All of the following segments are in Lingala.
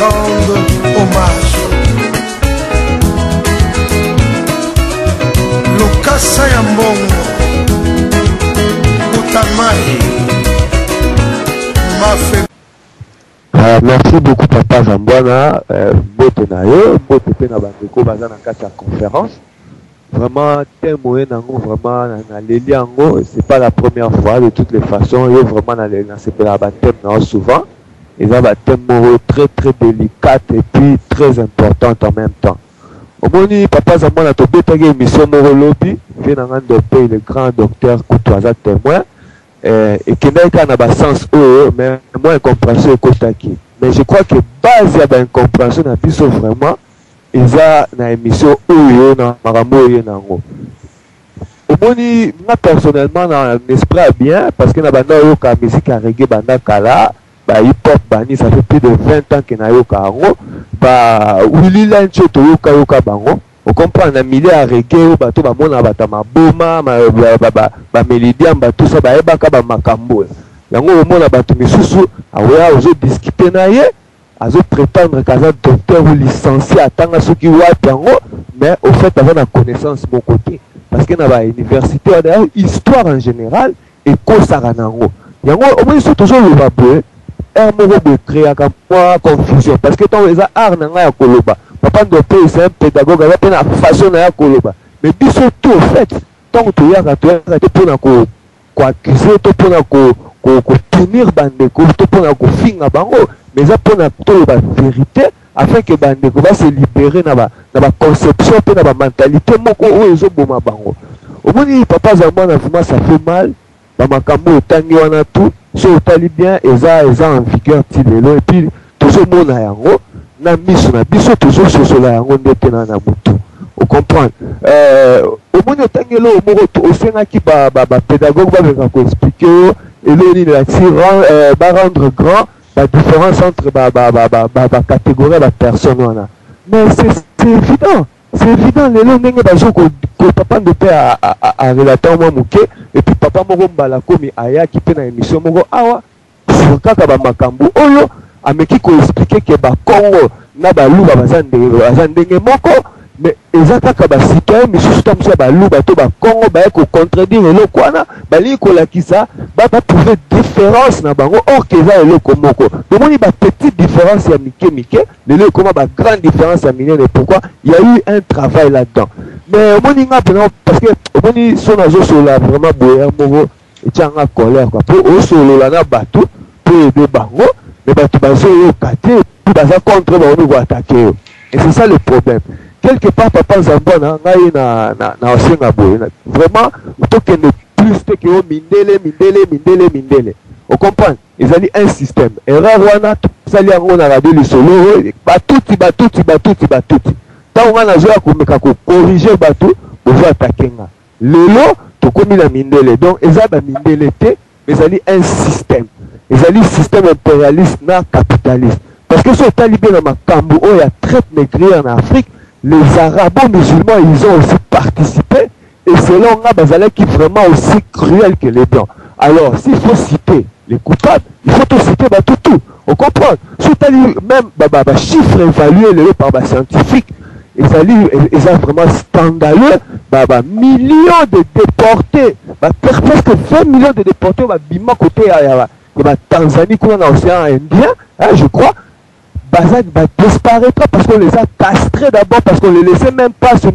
rendre hommage. Lokasa ya mbongo Utamai Mafe. Merci beaucoup Papa Zambwana, bote na yo, bote pe na bandeko baza na kati ya conférence. Vraiment témoin nango vraiment na leli yango, c'est pas la première fois de toutes les façons, yo vraiment na c'est pas la thème na souvent. Ils ont un thème très très délicat et puis très important en même temps. Au moni Papa Zambwana to betagi émission moro lobby, vient na ngando le grand docteur Koutouaza témoin. Et qui n'est qu'un sens mais moi incompréhension est kotaki. Mais je crois que base à l'incompréhension n'a plus vraiment ils a une émission où na marambo nango. Au moni moi personnellement dans l'esprit bien parce que na banda yo ka musique à reggae banda kala ba hip hop bani ça fait plus de 20 ans que na yo ka ngo ba Willy Lancho to yo ka bango. On comprend un milieu à reggae, bateau ba mona bata maboma, ba mélodie, bateau ça ba eba ka ba makambo. Yango o mona bateau misusu, awa ozo discuter na ye, azo prétendre kaza docteur ou licencié atanga soki wapi yango, mais au fait avoir la connaissance mon côté parce que na ba université d'ailleurs histoire en général et ko saranango. Yango au moins c'est toujours le baboué, un mot de créer comme confusion parce que tant les art na ya koloba. Papa Ndope c'est un pédagogue, il a une façon de koloba. Mais biso tout au fait, tant que tu as pour accuser, pour punir bandeko, pour finir bango, mais ça pour la vérité afin que bandeko va se libérer dans la conception, dans la mentalité, moko ozo boma bango. Au moins Papa Zambwana vraiment ça fait mal. Bamakambo tangi wana tout, so otali bien eza en vigueur tilelo et puis toujours mona yango. Na miso na biso toujours sosola yango ndete na mutu o comprendre au moins tangelo moko osenga ki ba pédagogue va ko expliquer eloni la ba rendre grand la différence entre ba catégorie ba personne wana mais c'est évident lelo ndenge bazo ko papa Ndope a relater moi muke et puis papa moko mbala komi aya ki pe na émission moko awa sur kaka ba makambo oyo ameki ko expliquer que ba Congo na ba luba bazandenge moko mais ezaka ba citoyen misusu tamsa ba luba to ba Congo ba ko contredire eloko wana bali ko lakisa ba trouver différence na bango or que za eloko moko demoni ba petite différence ya mike lelo comment ba grande différence ya minene pourquoi il y a eu un travail là-dedans mais moni nga parce que moni son azo sola vraiment boyer moko et tianga colère quoi pour o solo la na batou pour aider bango mais bato bazo yo kate tout baza contre ba on va attaquer et c'est ça le problème quelque part Papa Zambwana ngai na osenga boye vraiment to que ne plus que o mindele on comprend ils allaient un système erreur wana sali yango na radio le solo batuti tant on a joué ko meka ko corriger bato bozo attaquer nga lelo to komi na mindele donc eza ba mindele te mais ali un système ils allaient système impérialiste na capitaliste parce que ce talibé dans ma cambo il y a traite négrière en Afrique les arabo-musulmans ils ont aussi participé et selon nga bazalé qui vraiment aussi cruel que les blancs alors s'il faut citer les coupables il faut tout citer tout on comprend ce talibé même chiffre évalué par les scientifiques ils ont vraiment scandaleux millions de déportés presque 20 millions de déportés bima côté Tanzanie qu'on a dans l'océan Indien, je crois, va disparaître parce qu'on les a castrés d'abord, parce qu'on ne les laissait même pas se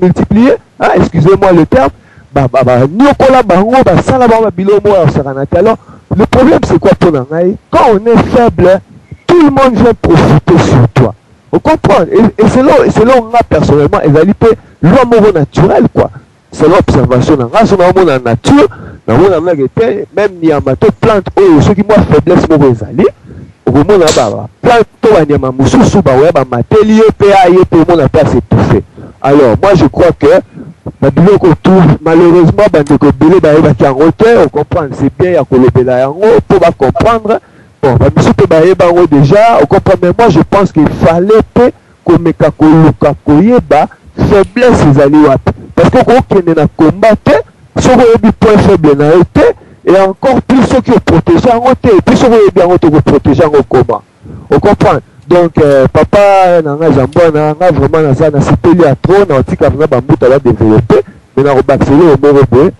multiplier, excusez-moi le terme, alors, le problème c'est quoi pour nous? Quand on est faible, tout le monde vient profiter sur toi. Vous comprenez? Et selon moi personnellement, l'homme naturel quoi. C'est l'observation dans la nature, dans la même Niamato plante ceux qui moi faiblesse mauvais aller. Au moment là-bas, plante toi Niamato sous ba mateli PA tout le monde a pas s'étouffer. Alors moi je crois que malheureusement bandeko belé ba qui en hauteur, on comprend c'est bien ya kolobela yango pour ba comprendre. Bon, biso pe ba bango déjà, on comprend mais moi je pense qu'il fallait que meka koluka koyeba faiblesse ezali wapi. Parce que quand on est combattre, si on a des points faibles et encore plus ceux qui ont protégé en côté, et puis ceux qui ont bien protéger en combat. on comprend. Donc papa nanga Zambwana nga vraiment na ça na sepeli à trop na otika vraiment bambuta la développer mais na rebaxeler au morebe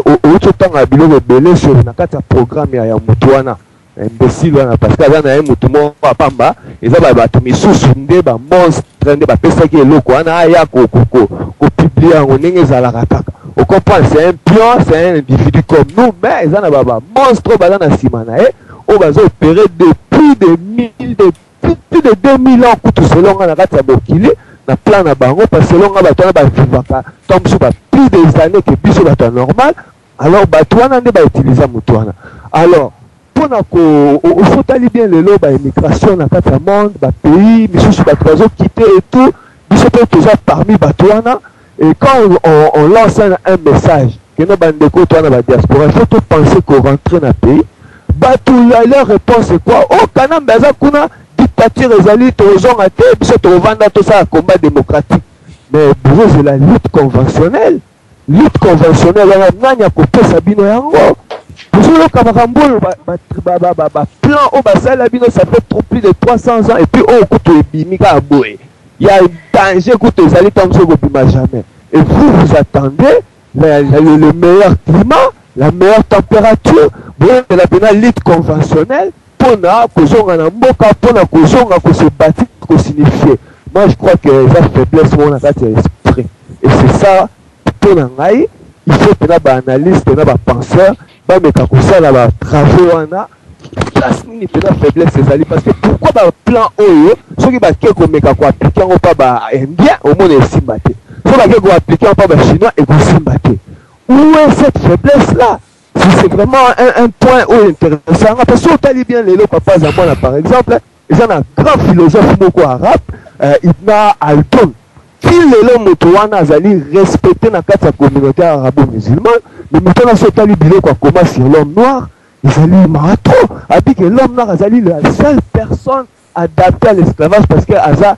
au temps à bilo rebelle sur na kata programme ya mutuana imbécile wana parce que azana ye mutu mo pamba eza bato misusu nde ba monstre nde bapesaki eloko wana aya ko publier yango ndenge ezalaka kaka. On comprend, c'est un pion, c'est un individu comme nous, mais ils ont un monstre baza na sima na e o bazo opérer depuis plus de 2000 ans kutu selon na kati ya bokili na plan na bango parce que selon bato na ba vivaka comme ça plus des années que biso bato normal. Alors bato wana nde ba utiliser mutu wana. Alors pona ko faut aller bien lelo ba immigration na kati ya monde ba pays misusu bato bazo quitter et tout biso peut toujours parmi bato wana. Et quand on lance un message, que nous bandeko toi dans la diaspora, il faut tout penser qu'on rentre dans le pays. Leur réponse c'est quoi? Oh, Kanam Baza Kuna, dictature ezali, tozong à terre, puis c'est vendre tout ça, combat démocratique. Mais pour eux, c'est la lutte conventionnelle. Lutte conventionnelle, on a coupé Sabino Yango. Pour eux, le Kamaramboul, plan au Basal Labino, ça fait trop plus de 300 ans, et puis oh, écoute, Bimika Aboué. Il y a un danger que les alliés comme ça ne jamais. Et vous attendez le meilleur climat, la meilleure température, vous avez la lutte conventionnelle pour que se bâtir, pour signifier. Moi, je crois que la faiblesse, mon esprit. Et c'est ça, pour il faut que les analystes, les penseurs, les travaux, place ni pena faiblesse ezali parce que pourquoi ba plan oyo soki ba ke ko meka ko appliquer ngo pa ba indien au monde esimba te so ba ke ko appliquer pa ba chinois et ko simba te. Où est cette faiblesse là? C'est vraiment un point intéressant parce que on tali bien les papa Zambwana par exemple, ils ont un grand philosophe moko arabe Ibn Khaldun qui lelo moto wana azali respecté na kati ya communauté arabo-musulmane mais moto na so tali biloko comment sur l'homme noir. Izali Marato a dit que l'homme noir est la seule personne adaptée à l'esclavage parce que a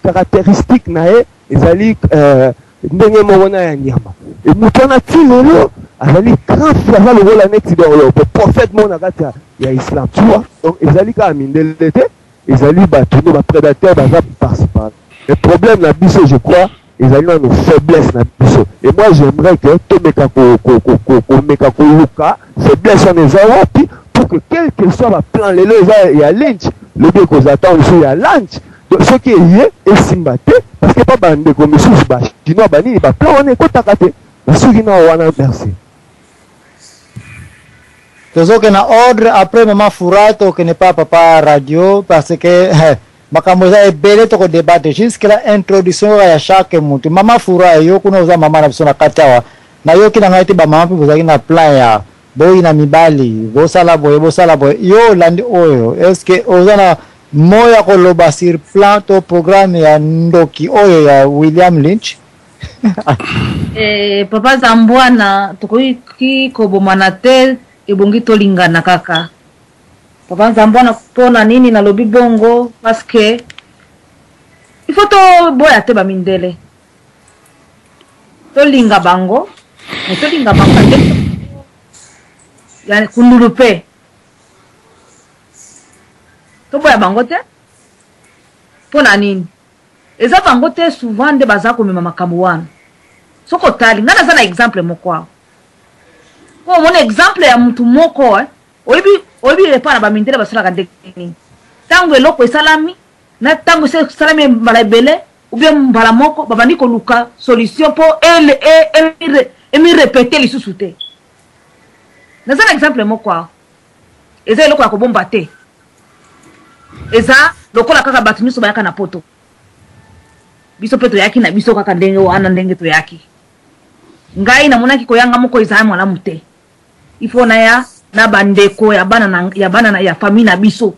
caractéristique nae Izali ndenge mona ya nyama. Et mutana tilelo azali grand frère le rôle annexe dans le prophète mona kati ya islam tu vois. Donc Izali ka mindelete Izali batuno ba prédateur baza participant. Le problème la biso je crois ils ont une faiblesse na biso. Et moi j'aimerais que tout meka ko luka faiblesse on les a pour que quel que soit le plan les il y a lynch le bien qu'on attend aussi il y a lunch. Donc ce qui est lié est simbaté parce que pas bande comme sous bas chinois bani ba plan on est kotakate na suki na wana merci. Toujours que na ordre après maman Furato que n'est pas papa radio parce que Makamoza est belle to débattre jusqu'à l'introduction à chaque mutu. Mama Fura yo kuno za mama na biso na katawa. Na yo kina ngati ba mama pipo za na plan ya boy na mibali, bo sala boy. Yo landi oyo. Est-ce que ozana moya ko loba sur plan to programme ya ndoki oyo ya William Lynch? Papa Zambwana tokoki ko bomana te ebongi to lingana kaka. Papa Zambwana pona nini na lobi bongo parce que il faut to boya te ba mindele to linga bango ya kundulupe to boya bango te pona nini eza bango te souvent de baza ko mema makambo wana soko tali ngana sana exemple moko ko mon exemple ya mtu moko oyibi repara ba mindele basala ka ndekini tango eloko esalami na tango salami mbala ebele ou bien mbala moko babandi ko luka solution pour emi répéter lisusu te na ça exemple moko eza eloko ya kobomba te eza lokola kaka batu nyuso bayaka na poto biso peto yaki na biso kaka ndenge wana ndenge to yaki ngai na monaki ko yanga moko eza mwana mute ifo na ya na bandeko ya bana na ya famille na biso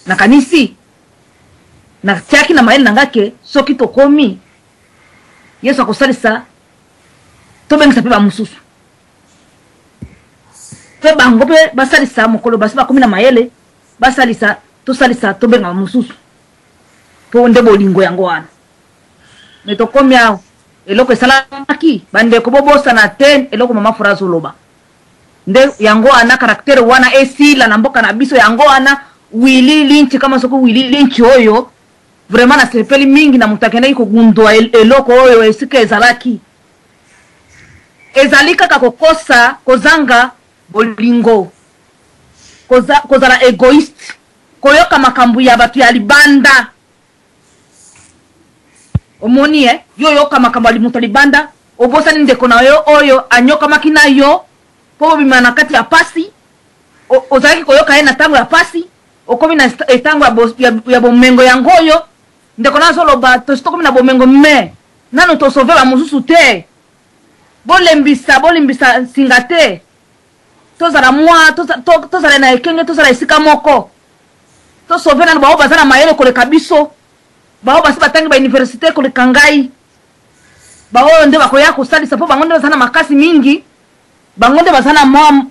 na kanisi na tiaki na maeli nangake soki to komi Yesu akosalisa to bengisa pe ba mususu pe bango pe basalisa mokolo basi ba komi na mayele basalisa to salisa to benga mususu po nde bolingo yango wana me to komi awo eloko esalamaki bandeko bobosa na ten eloko mama Furazo loba nde yango ana karaktere wana esila na mboka na biso yango ana Willy Lynch kama soko Willy Lynch oyo vraiment na sepeli mingi na mutakenda iko gundwa eloko oyo esika ezalaki ezalika kakokosa kozanga bolingo kozala egoist koyoka makambu ya batu ya libanda omoni yoyoka makambu ya limutu libanda obosani ndeko na yo oyo anyoka makina yo po bima na kati ya pasi ozalaki koyoka ye na tango ya pasi okomi na tango ya bomengo ya ngoyo ndeko na zoloba tositokomi na bomengo me nano tosove ba mususu te bolimbisa singa te tozala mwa tozala na ekenge tozala esika moko tosove nano bao bazala mayele koleka biso bao basi batangi ba université koleka ngai bao nde bakoya kosalisa po bango nde bazana makasi mingi bango nde bazana mwa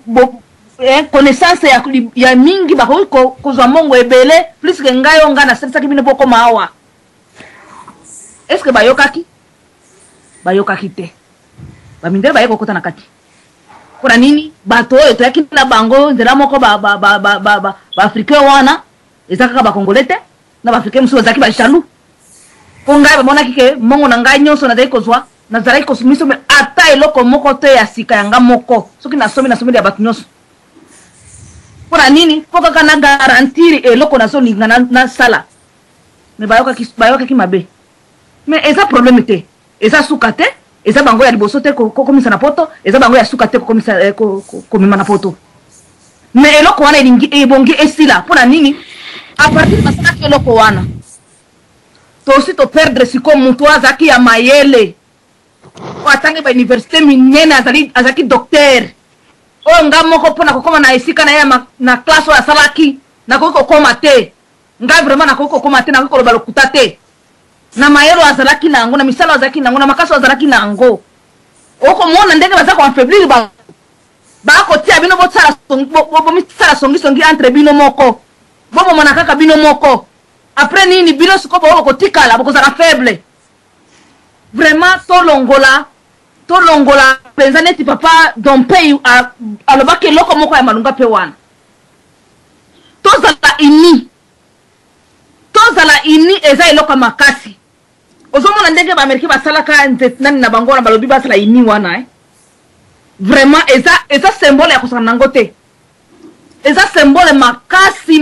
connaissance ya mingi bakoki kozwa mongo ebele plus ke ngai onga na salisaki bino poko mawa est-ce que bayokaki te bamindele baye kokota na kati kuna nini bato oyo toyaki na bango nzela moko ba africain wana ezaka ba congolais te na ba africain musu ezaki ba jaloux po ngai bamonaki ke mongo na ngai nyonso nazali kozwa nazalaki kosumiso me ata eloko moko te ya sika yanga moko soki nasomi ya bato nyonso kuna nini po kaka na garantir eloko nazolinga na sala me bayokaki mabe me eza problème te eza suka te eza bango ya liboso te kokomisa na poto eza bango ya suka te komima na poto me eloko wana ebongi esila mpona nini apartir basalaki eloko wana tosi toperdre siko mutu azalaki ya mayele o atangi bauniversité minene azalaki docteur oyo nga moko mpona kokoma na esika na ye na classe oyo asalaki nakoki kokoma te ngai vraiment nakoki kokoma te nakoki koloba lokuta te na mayelo azalaki na yango na misala azalaki na yango na makasi azalaki na yango okomona ndenge baza koaffaiblir bakotia bino bomisala songisongi entre bino moko bomomona kaka bino moko après nini bino siko bokotikala bokozala faible vraiment tolongola mpenza neti papa dompei alobaki eloko moko ya malunga mpe wana tozala ini eza eloko makasi ozomona ndenge baamerika basalaka nani na bango wana balobi basala ini wana vraiment eza symbole ya kosala nango te eza symbole makasi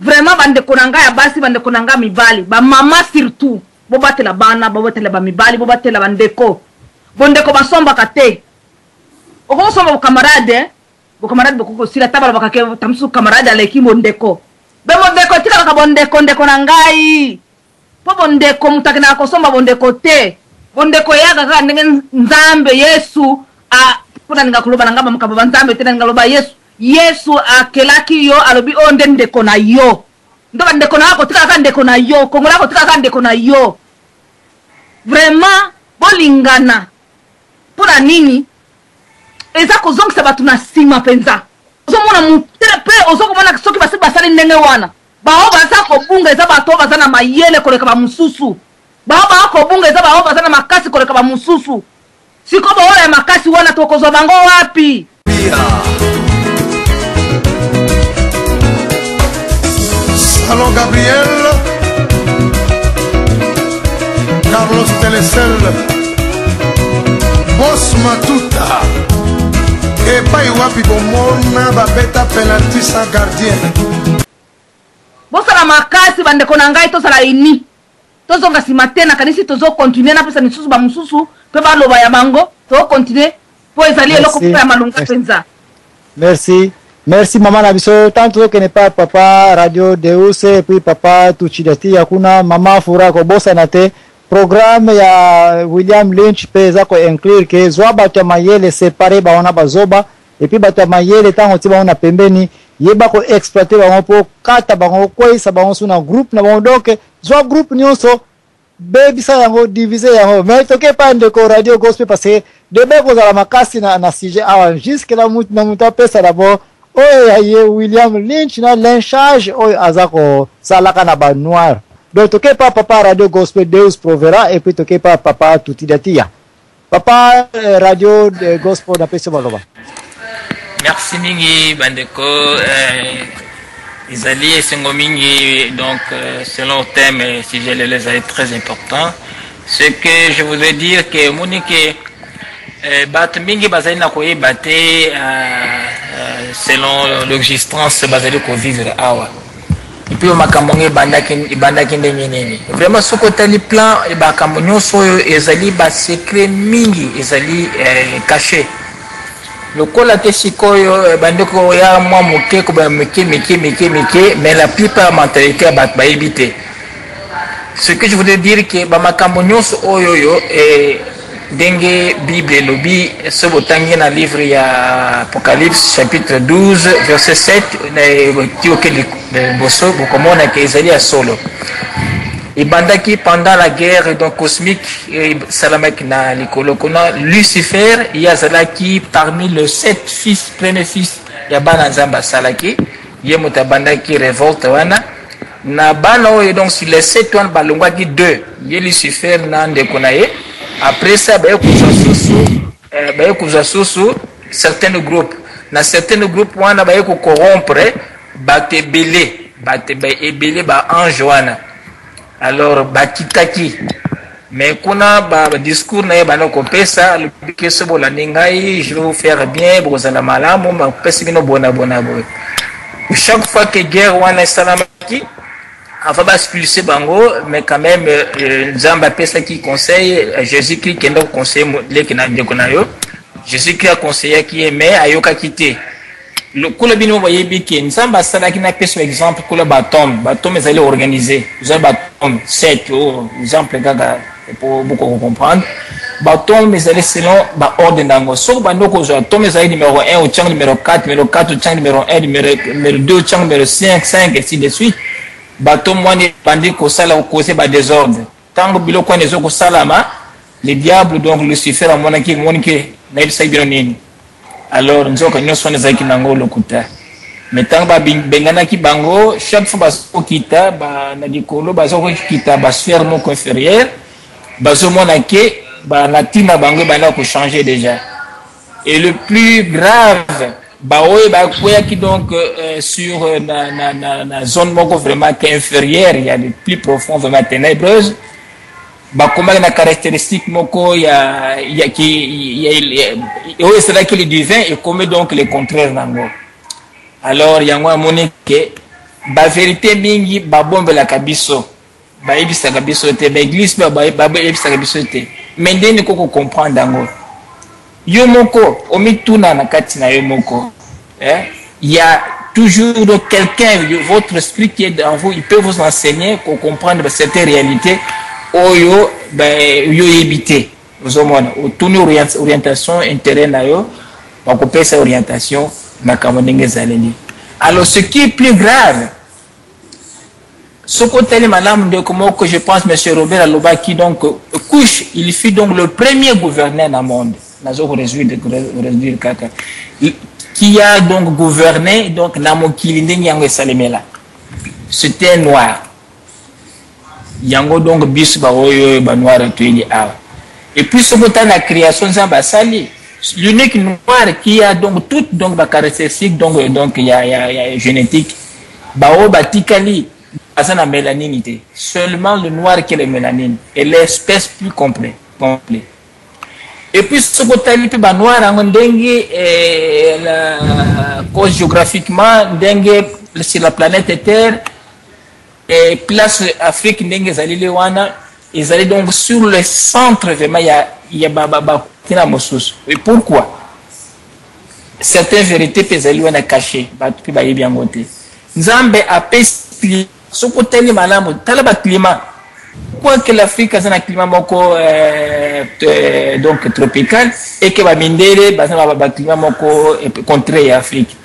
vraiment bandeko na ngai ya basi bandeko na ngai mibali bamama surtout bobatela bana bobatela bamibali bobatela bandeko bondeko basombaka te okosomba bokamarade bokosila tabala bakake tamsu kamarade aleki bondeko bondeko tikalaka bondeko na ngai po bondeko mutakina akosomba bondeko te bondeko yaga kaka ndenge nzambe yesu mpona ninga koloba na ngamba makambo banzambe te ninga loba yesu akelaki yo alobi o nde ndeko na yo ndo bandeko na ako tikalaka ndeko na yo kongola ako tikalaka ndeko na yo vraiment bolingana mpona nini eza kozongisa bato na nsima mpenza ozomona mutere mpe ozokomona soki basi basali ndenge wana bao baza kobunga eza bato baza na mayele koleka bamosusu bao baa kobunga eza bao baza na makasi koleka bamosusu siko baola ya makasi wana tokozwa bango wapi Salon Gabriel Carlos Telesel Boss Matuta epai wapi bomona babeta penalty sans gardien bosala makasi bandeko na ngai tozala ini tozonga nsima te na kanisi tozokontinue napesa misusu bamosusu mpe baloba ya bango tozokontinue mpo ezali eloko mpe ya malunga mpenza merci mama na biso tant tozokende pa papa radio Deus et puis papa tuchidati yakuna mama fura kobosana te programme ya William Lynch pe eza ko inclure ke zwa bato ya mayele séparé baona bazoba et puis bato ya mayele tango ti baona pembeni yeba ko exploiter bango po kata bango koisa bango suna groupe na bango donc zwa groupe nyonso bebisa yango diviser yango mais toke pa ndeko radio gospel parce que debe kozala makasi na sujet awa jusque la mutu apesa d'abord oyo ye William Lynch na lynchage oyo aza ko salaka na ba noir donc toke pa papa radio gospel Deus provera et puis toke pa papa tutidatia Papa radio de gospel na pesa baloba. Merci mingi bandeko Isali et Sengo mingi donc selon le thème si je les ai très important. Ce que je voudrais dire que Monique bat mingi bazali na koye baté selon l'existence bazali ko vivre awa. Et puis makambo bandaki ndenge nini. Vraiment ce côté le plan et makambo nyonso ezali ba secret mingi ezali caché. Le colate sikoyo bandeko ya moi moke ko ba meke mais la plupart mentalité ba éviter. Ce que je voudrais dire que ba makambo nyonso oyoyo dengue Bible lobi ce botangi na livre ya Apocalypse chapitre 12 verset 7 boso bokomona ke ezali ya solo ibandaki pendant la guerre donc cosmique salamak na likolo kona Lucifer yazalaki parmi les 7 fils premier fils ya bana nzamba salaki ye mutabandaki révolte wana na bana oyo donc sur les 7 wana balongwaki 2 ye Lucifer na ndeko na ye. Après ça, il y a certains groupes. Dans certains groupes, on a corrompre, battre belé, ange. Alors, batitaki. Mais qu'on a discours, je vais vous faire bien, chaque fois que guerre, on a salamaki. Enfin, va expulser Bango, mais quand même, Zamba Pesa qui conseille, Jésus-Christ qui est donc conseiller, Jésus-Christ a conseillé qui aimait, Ayoka quitté. Le Koulabino voyez bien que Zamba Sala qui n'a pas par exemple, Koulabatom, Batom est allé organiser, Zabatom, 7, exemple, pour beaucoup comprendre. Batom est allé selon ordre d'ango. Sauf Bandoko, Tom est allé numéro 1 au chang numéro 4, numéro 4 au chang numéro 1, numéro 2 au chang numéro 5, et ainsi de suite. Bateau mwani bandi ko sala ko causer ba désordre tango biloko nezo ko salama le diable donc Lucifer amona ki na il saibiro nini alors nzoka nyonso ne zaki nango lokuta mais tango ba bengana ki bango chaque fois ba kita ba na dikolo ba zoko kita ba sphère moko inférieure ba zo mona ke ba natina bango ba na ko changer déjà et le plus grave Baoye qui donc sur la zone vraiment inférieure, il y a des plus profonds vraiment ténébreuses. Comment la caractéristique moko il y a c'est là que le divin et comme donc le contraire nango. Alors il y a un monique ba vérité mingi ba bombe la kabiso ba ebisa kabiso te ba église ba ebisa kabiso te mais ndeni koko comprendre nango. Yomoko, omituna na kati na yomoko. Il y a toujours quelqu'un, votre esprit qui est en vous, il peut vous enseigner pour comprendre certaines réalités. Oyo, yo éviter. Vous avez tourner orientation, intérêt na yo, on peut cette orientation, na kamonenge zaleli. Alors, ce qui est plus grave, ce côté madame de comment que je pense, monsieur Robert Aloba, qui donc couche, il fut donc le premier gouverneur dans le monde. Qui a donc gouverné donc c'était un noir yango donc bis ba oyo ba noir et puis ce moment la création zamba sali l'unique noir qui a donc toutes donc ba caractéristiques donc il y a génétique ba o batikali asana mélaninité seulement le noir qui est le mélanine et l'espèce plus complet. Et puis ce côté là noir en dengue la cause géographiquement dengue sur la planète Terre et place Afrique dengue zali wana ils allaient donc sur le centre vraiment il y a baba tina mosus. Et pourquoi certaines vérités peuvent wana cachées ba tout ba bien côté Nzambe a expliqué ce côté là malamu talaba climat. Pourquoi que l'Afrique a un climat moko donc tropical et que Bamindele a un climat moko contraire à l'Afrique.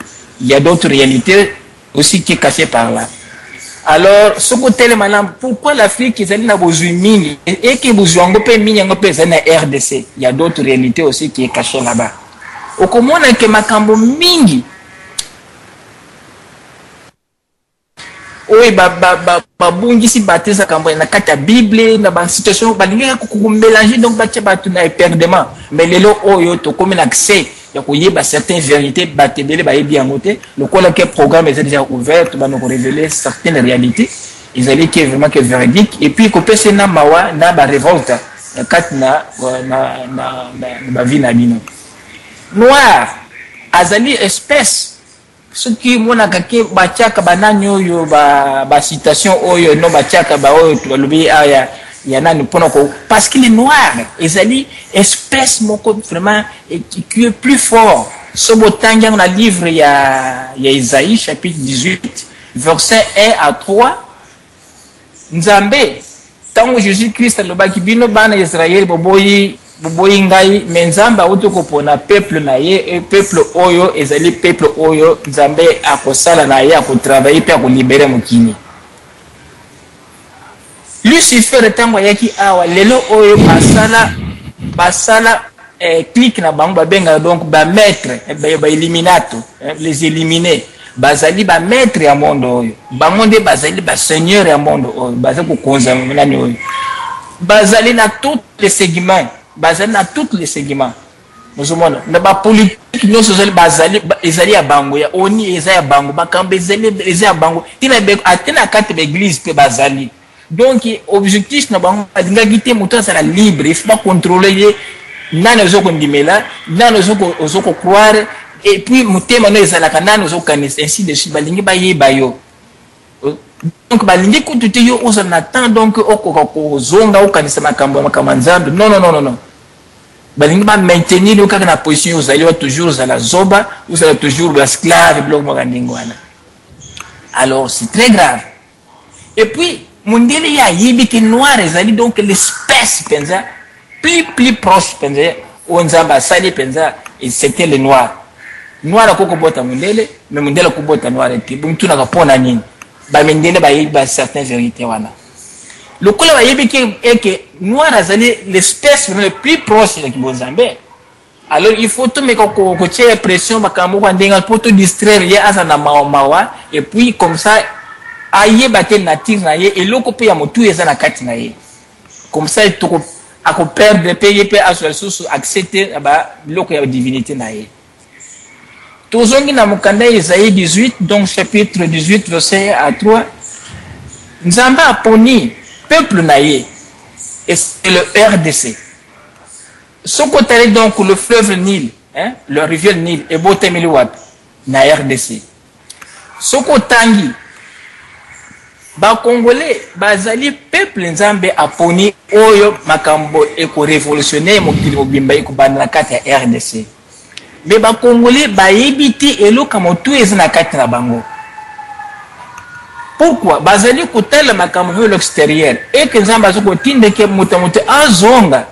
Il y a d'autres réalités aussi qui sont cachées par là. Alors, ce côté là, pourquoi l'Afrique est allée dans besoin mini et que besoin de paix mini en RDC. Il y a d'autres réalités aussi qui sont cachées là-bas. Au comment que makambo mingi oyo babungisi bateza kambo na kati ya bible na basituation balingaka komélanger donc batia bato na éperdement mais lelo oyo tokomi na accès ya koyeba certaines vérités bato ebele bayebi yango te lokola ke programme eza déjà ouverte bana korévéler certaines réalités ezali ke vraiment que véridique et puis kopesa na mawa na barévolte kati na bavi na bino noir azali espèce soki monaka ke batiaka banani oyo citation oyo no batiaka oyo tolobi aya ya nani mpona ko parce qu'il est noir ezali espèce moko vraiment qui est plus fort sobotangi na livre ya Isaïe chapitre 18 verset 1 à 3 nzambe tango Jésus-Christ alobaki bino bana Israël boboyi ngai menzamba auto kopona peuple na ye peuple oyo ezali peuple oyo nzambe akosala na ye akotravailler pe akolibere mokini Lucifer tango yaki awa lelo oyo basala clique na bango babenga donc ba maître ba illuminato les éliminés bazali ba maître ya monde oyo bango nde bazali ba seigneur ya monde oyo bazali kokonza nani oyo bazali na tous les segments bazali na tous les segments mozomona na ba politique nyonso ezali ya bango ya oni eza ya bango bakambe eza ya bango tina atena kati ba église pe bazali donc objectif na bango adingaki te moto azala libre il faut pas contrôler nani ozokondimela nani ozokocroire et puis motema no ezalaka nani ozokanisa ainsi de suite balingi bayeba yo donc balingi kutu te yo ozala na temps donc okoka kozonga okanisa makambo nzambe non balingi ba maintenir yo kaka na position ozali wa toujours ozala zoba ozala toujours l'esclave bloc mogandingo wana alors c'est très grave et puis mondele ya yibi ki noir ezali donc l'espèce penza plus proche penza onzamba sali penza et c'était le noir akoko bota mondele mais mondele ko bota noir et bon tout na kapona nini ba mondele ba yiba certaines vérités wana lokola ba yibi que noir azali l'espèce le plus proche de kibonzambe alors il faut tout mais ko tia pression makambo kwa ndenga pour te distraire ya azana mawa et puis comme ça aye batel nature na ye eloko pe ya motu eza na kati na ye comme ça to ako perdre payer pe aso sous accepter ba loko ya divinité na ye tozongi na mukanda Isaïe 18 donc chapitre 18 verset à 3 nzamba aponi peuple na ye et c'est le RDC sokotale donc le fleuve Nil le rivière Nil et botemeli wapi na RDC sokotangi ba congolais bazali peuple nzambe aponi oyo makambo eko révolutionner mokili mobimba eko bana kati ya RDC mais ba congolais ba yebiti eloka motu ezana kati na bango pourquoi bazali kotala makambo vers l'extérieur et que nzambe azoko tinde ke moto azonga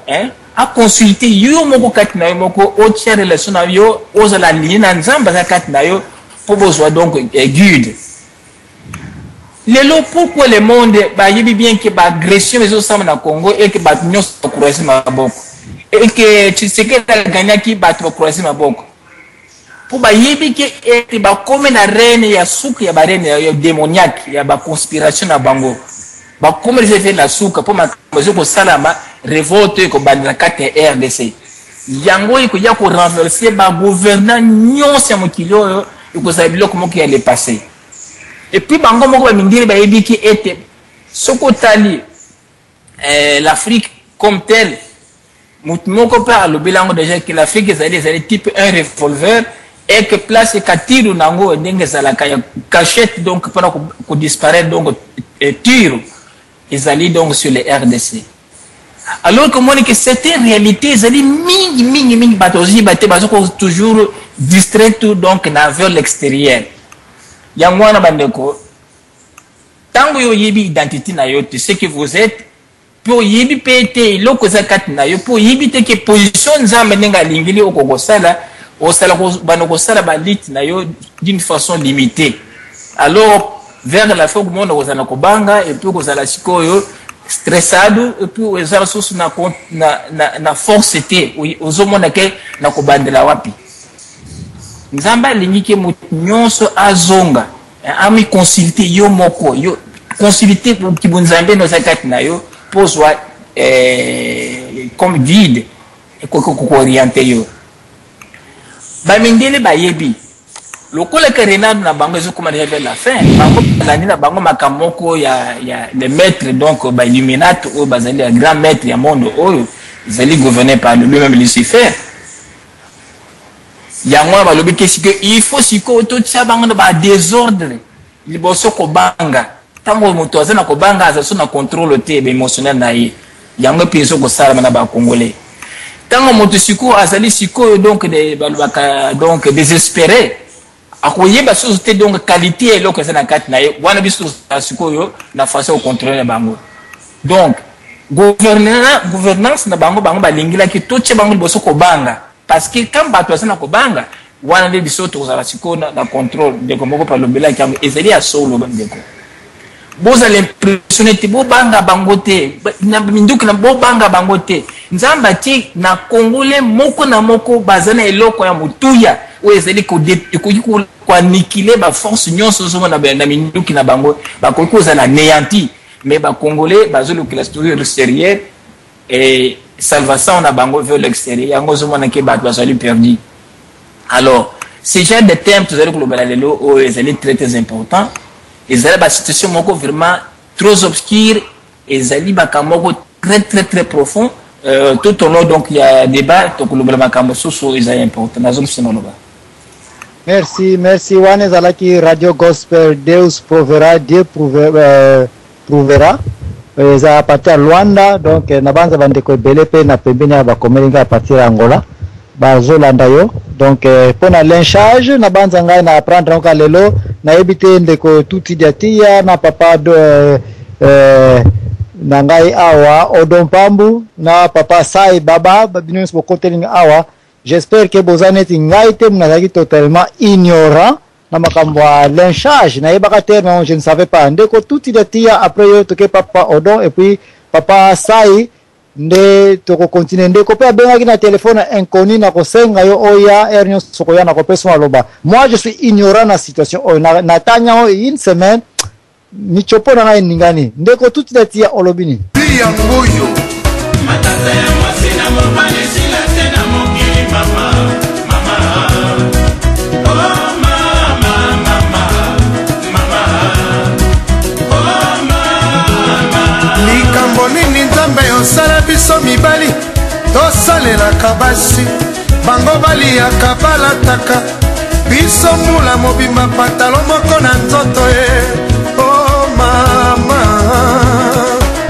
a consulter yo moko kati na yo moko o tia relation na yo ozala lié na nzambe za kati na yo pour besoin donc guide. Lelo pourquoi le monde ba yebi bien que ba agression les autres na Congo et que ba nyos croiser maboko et que tu sais que la gagna qui ba croiser maboko pour ba yebi que et ba comme na reine ya souka ya ba reine ya démoniaque ya ba conspiration na bango ba comme les effets la souka pour ma ko salama révolte ko ba na kate RDC yango iko ya ko renverser ba gouvernant nyonso ya mokilo iko sa biloko moko ya le passé. Et puis bango moko ba mindiri ba yebi ki était sokotali l'Afrique comme telle moko pa lo bilango déjà que l'Afrique est type un revolver et que place katiru nango ndenge zala ka cachette donc pendant ko disparaître donc tire ezali donc sur les RDC alors que moi que cette réalité ezali mingi batozi baté bazoko toujours distrait tout donc na vers l'extérieur. Yangwana bandeko tango yo yebi identité na yo tu sais que vous êtes pour yebi pété loko zakat na yo pour yebi te que position nzambe nenga lingili okoko sala osala ko banoko sala balit na yo d'une façon limitée alors vers la fin monde ozana ko banga et puis kozala sikoyo stressado et puis ozala source na force té ozomona ke na ko bandela wapi nzamba lingike nyonso azonga ami consulter yo moko yo consulter pour kibunzambe no zakati na yo poswa comme guide ko orienter yo ba mindele ba yebi lokola karena na bango zo comme déjà vers la fin bango na bango makamoko ya les maîtres donc ba illuminati o bazali ya grand maître ya monde oyo zali gouverné par lui-même Lucifer. Yango balobi ke siko il faut siko to tsa bango ba désordre liboso ko banga tango moto azana ko banga azaso na contrôle te émotionnel na ye yango piso ko sala na ba congolais tango moto siko azali siko donc de balobaka donc désespéré akoyeba so te donc qualité eloko ezana kati na ye wana biso siko yo na façon contrôler bango donc gouvernance na bango balingila ki to tsa bango liboso ko banga. Parce que quand bato asana ko banga wana le biso to za siko na contrôle de komoko par le bela qui ezali a solo bandeko boza l'impressionner ti bo banga bangote na minduki na bo banga bangote nzamba ti na congolais moko na moko bazana eloko ya mutuya o ezali ko aniquiler ba force nyonso zo na minduki na bango ba ko za na néanti mais ba congolais bazolo que la structure extérieure et salvation na bango vers l'extérieur yango zo mona ke ba bazali perdu. Alors ces genre de thèmes tous les global lelo o ezali très important ezali ba situation moko vraiment trop obscure ezali ba kamoko très profond tout au long donc il y a débat to global makambo soso ezali important na zone sinoloba. Merci wane zalaki radio gospel Deus provera Dieu prouvera eza à partir Luanda donc na banza bandeko ebele pe na pembeni ya bakomelinga à partir ya Angola bazolanda yo donc pona lynchage na banza ngai na apprendre donc lelo na ebite ndeko tuti diatia na papa na ngai awa odompambu na papa sai baba babinus bokotelinga awa. J'espère que bozaneti ngai te mnazaki totalement ignorant na makambo ya lynchage na yebaka terme je ne savais pas ndeko tuti diatia après yo toke papa odon et puis papa sai nde toko continuer ndeko pe abengaki na téléphone inconnu na kosenga yo oya ernyo sokoya na kopesa maloba. Moi je suis ignorant na situation na tanya une semaine ni chopo na ngai ningani ndeko tuti diatia olobini ya ngoyo matata ya mwasina mobale sila tena mokili mama nini nzambe osala biso mibali tosalelaka basi bango baliyaka balataka biso mbula mobimba patalo moko na nzoto ye o mama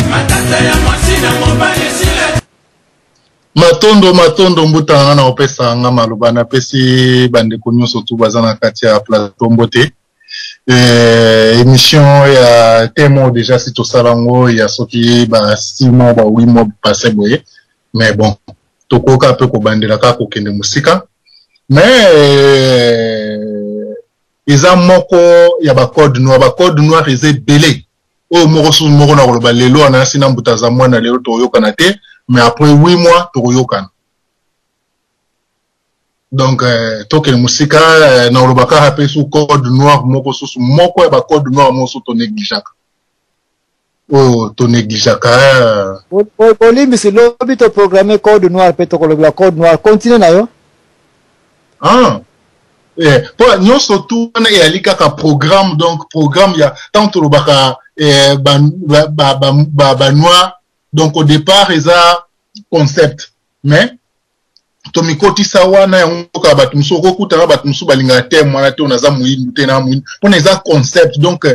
matata ya mwasi na mobali sila matondo mbutanga na opesa nga maloba napesi bandeko nyonso tu baza na kati ya plateau mbote émission ya temo déjà si to salango ya soki ba 6 mois ba 8 mois passé boye mais bon tokoka pe ko bandela ka ko kende musika mais eza moko ya ba code noir eza belé o moko na ko ba lelo na sina mbuta za mwana lelo to yokana te mais après 8 mois to yokana. Donc token musika na olobaka hape sous code noir moko sous moko ba code noir mo sous to négligeaka olimbi si lobi to programmer code noir pe to kolobla code noir continue na yo pour nyonso tu na yalika ka programme donc programme ya tant to lobaka ba noir donc au départ eza concept mais tomikoti sawana ya ngoka batu musoko kutana batu musu balinga te mwana te onaza muindu te na muindu pona eza concept donc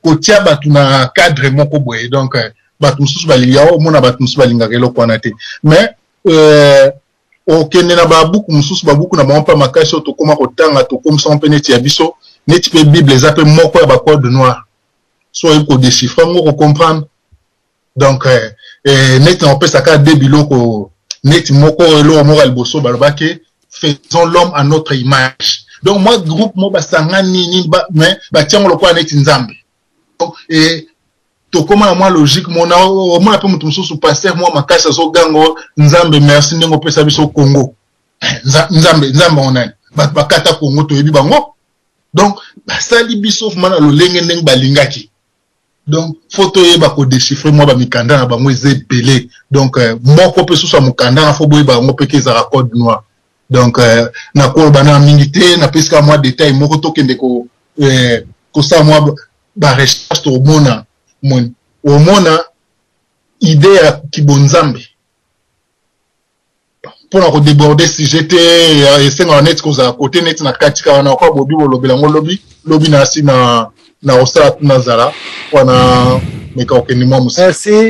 kotia batu na cadre moko boye donc batu musu balinga o mona batu musu balinga kelo kwana te mais okende na babuku musu babuku na mampa makaso to koma kotanga to komsa mpeneti ya biso neti pe bible eza pe moko ya ba code noir so iko déchiffrer ngoko comprendre donc neti na opesa ka de biloko net moko elo moko alboso balobake faisons l'homme à notre image. Donc moi groupe mo basangani ni mais ba tiango lokwa net nzambe. Et to koma moi logique mona o mona pe mutu mususu pasteur moi makasa so gango nzambe merci ndingo pesa biso Congo. Nzambe onani. Bakata Congo to yebi bango. donc basali biso mana lolenge ndenge balingaki donc photo yeba ko déchiffrer moi ba mikanda na bango ezebele donc moko pe susa mukanda na fo boye bango pe kezaka code noir donc na ko bana mingi te na peska moi détail moko to kende ko ça moi ba recherche to mona idée ya kibonzambe pour na ko déborder si j'étais esenga net ko za côté net na katika wana ko bobi bolobela ngo lobi na si na osala nazala wana meka okenima musi.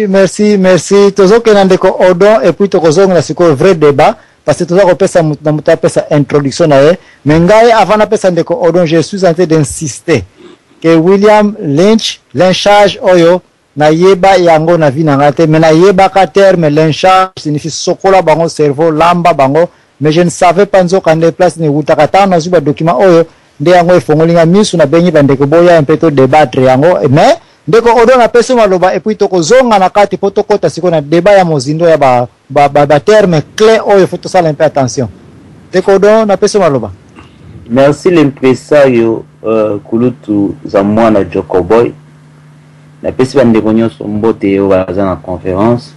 Merci tozoke na ndeko Odon et puis tokozonga na siko vrai débat parce que tozako pesa na muta pesa introduction na ye mais ngai avant na pesa ndeko Odon je suis en train d'insister que William lynchage oyo na yeba yango na vie na ngate mais na yeba ka terme lynchage signifie sokola bango cerveau lamba bango mais je ne savais pas nzoka ndé place ni utakata na zuba document oyo nde yango efongolinga misu na bengi bandeko boya un peu to débattre yango mais ndeko Odon na peso maloba et puis tokozonga na kati poto kota siko na débat ya mozindo ya ba terme clé oyo faut to sala un peu attention ndeko Odon na peso maloba. Merci l'impresario kulutu za mwana Joko Boy na pesi bandeko nyonso mbote yo baza na conférence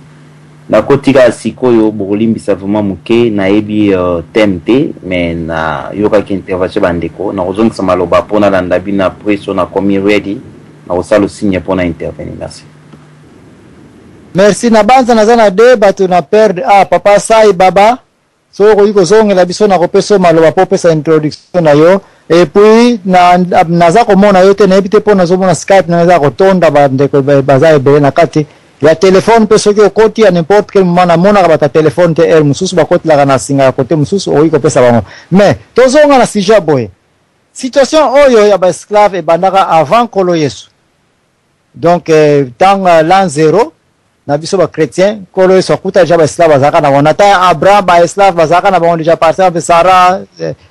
na kotika sikoyo bokolimbisa vraiment muke na yebi temte mais na yoka ki intervention bandeko na kozongisa maloba pona landa bina presso na komi ready na osalo signe pona intervenir. Merci na banza na zana de batu na perdre papa sai baba so ko yiko zongela biso na kopeso maloba po pesa introduction na yo et puis naza komona yo te na ebite po na zomona Skype na za kotonda bandeko baza ebele na kati ya telefone pe soki okoti ya n'importe quel moment na mona ba ta telefone te mususu bakoti la na singa kote mususu oyiko pesa bango mais tozonga na sija boy situation oyo ya ba esclave e bandaka avant kolo Yesu donc dans l'an 0 na biso ba chrétien kolo Yesu akuta ja ba esclave bazaka na wanata Abraham ba esclave bazaka na bango déjà par exemple Sarah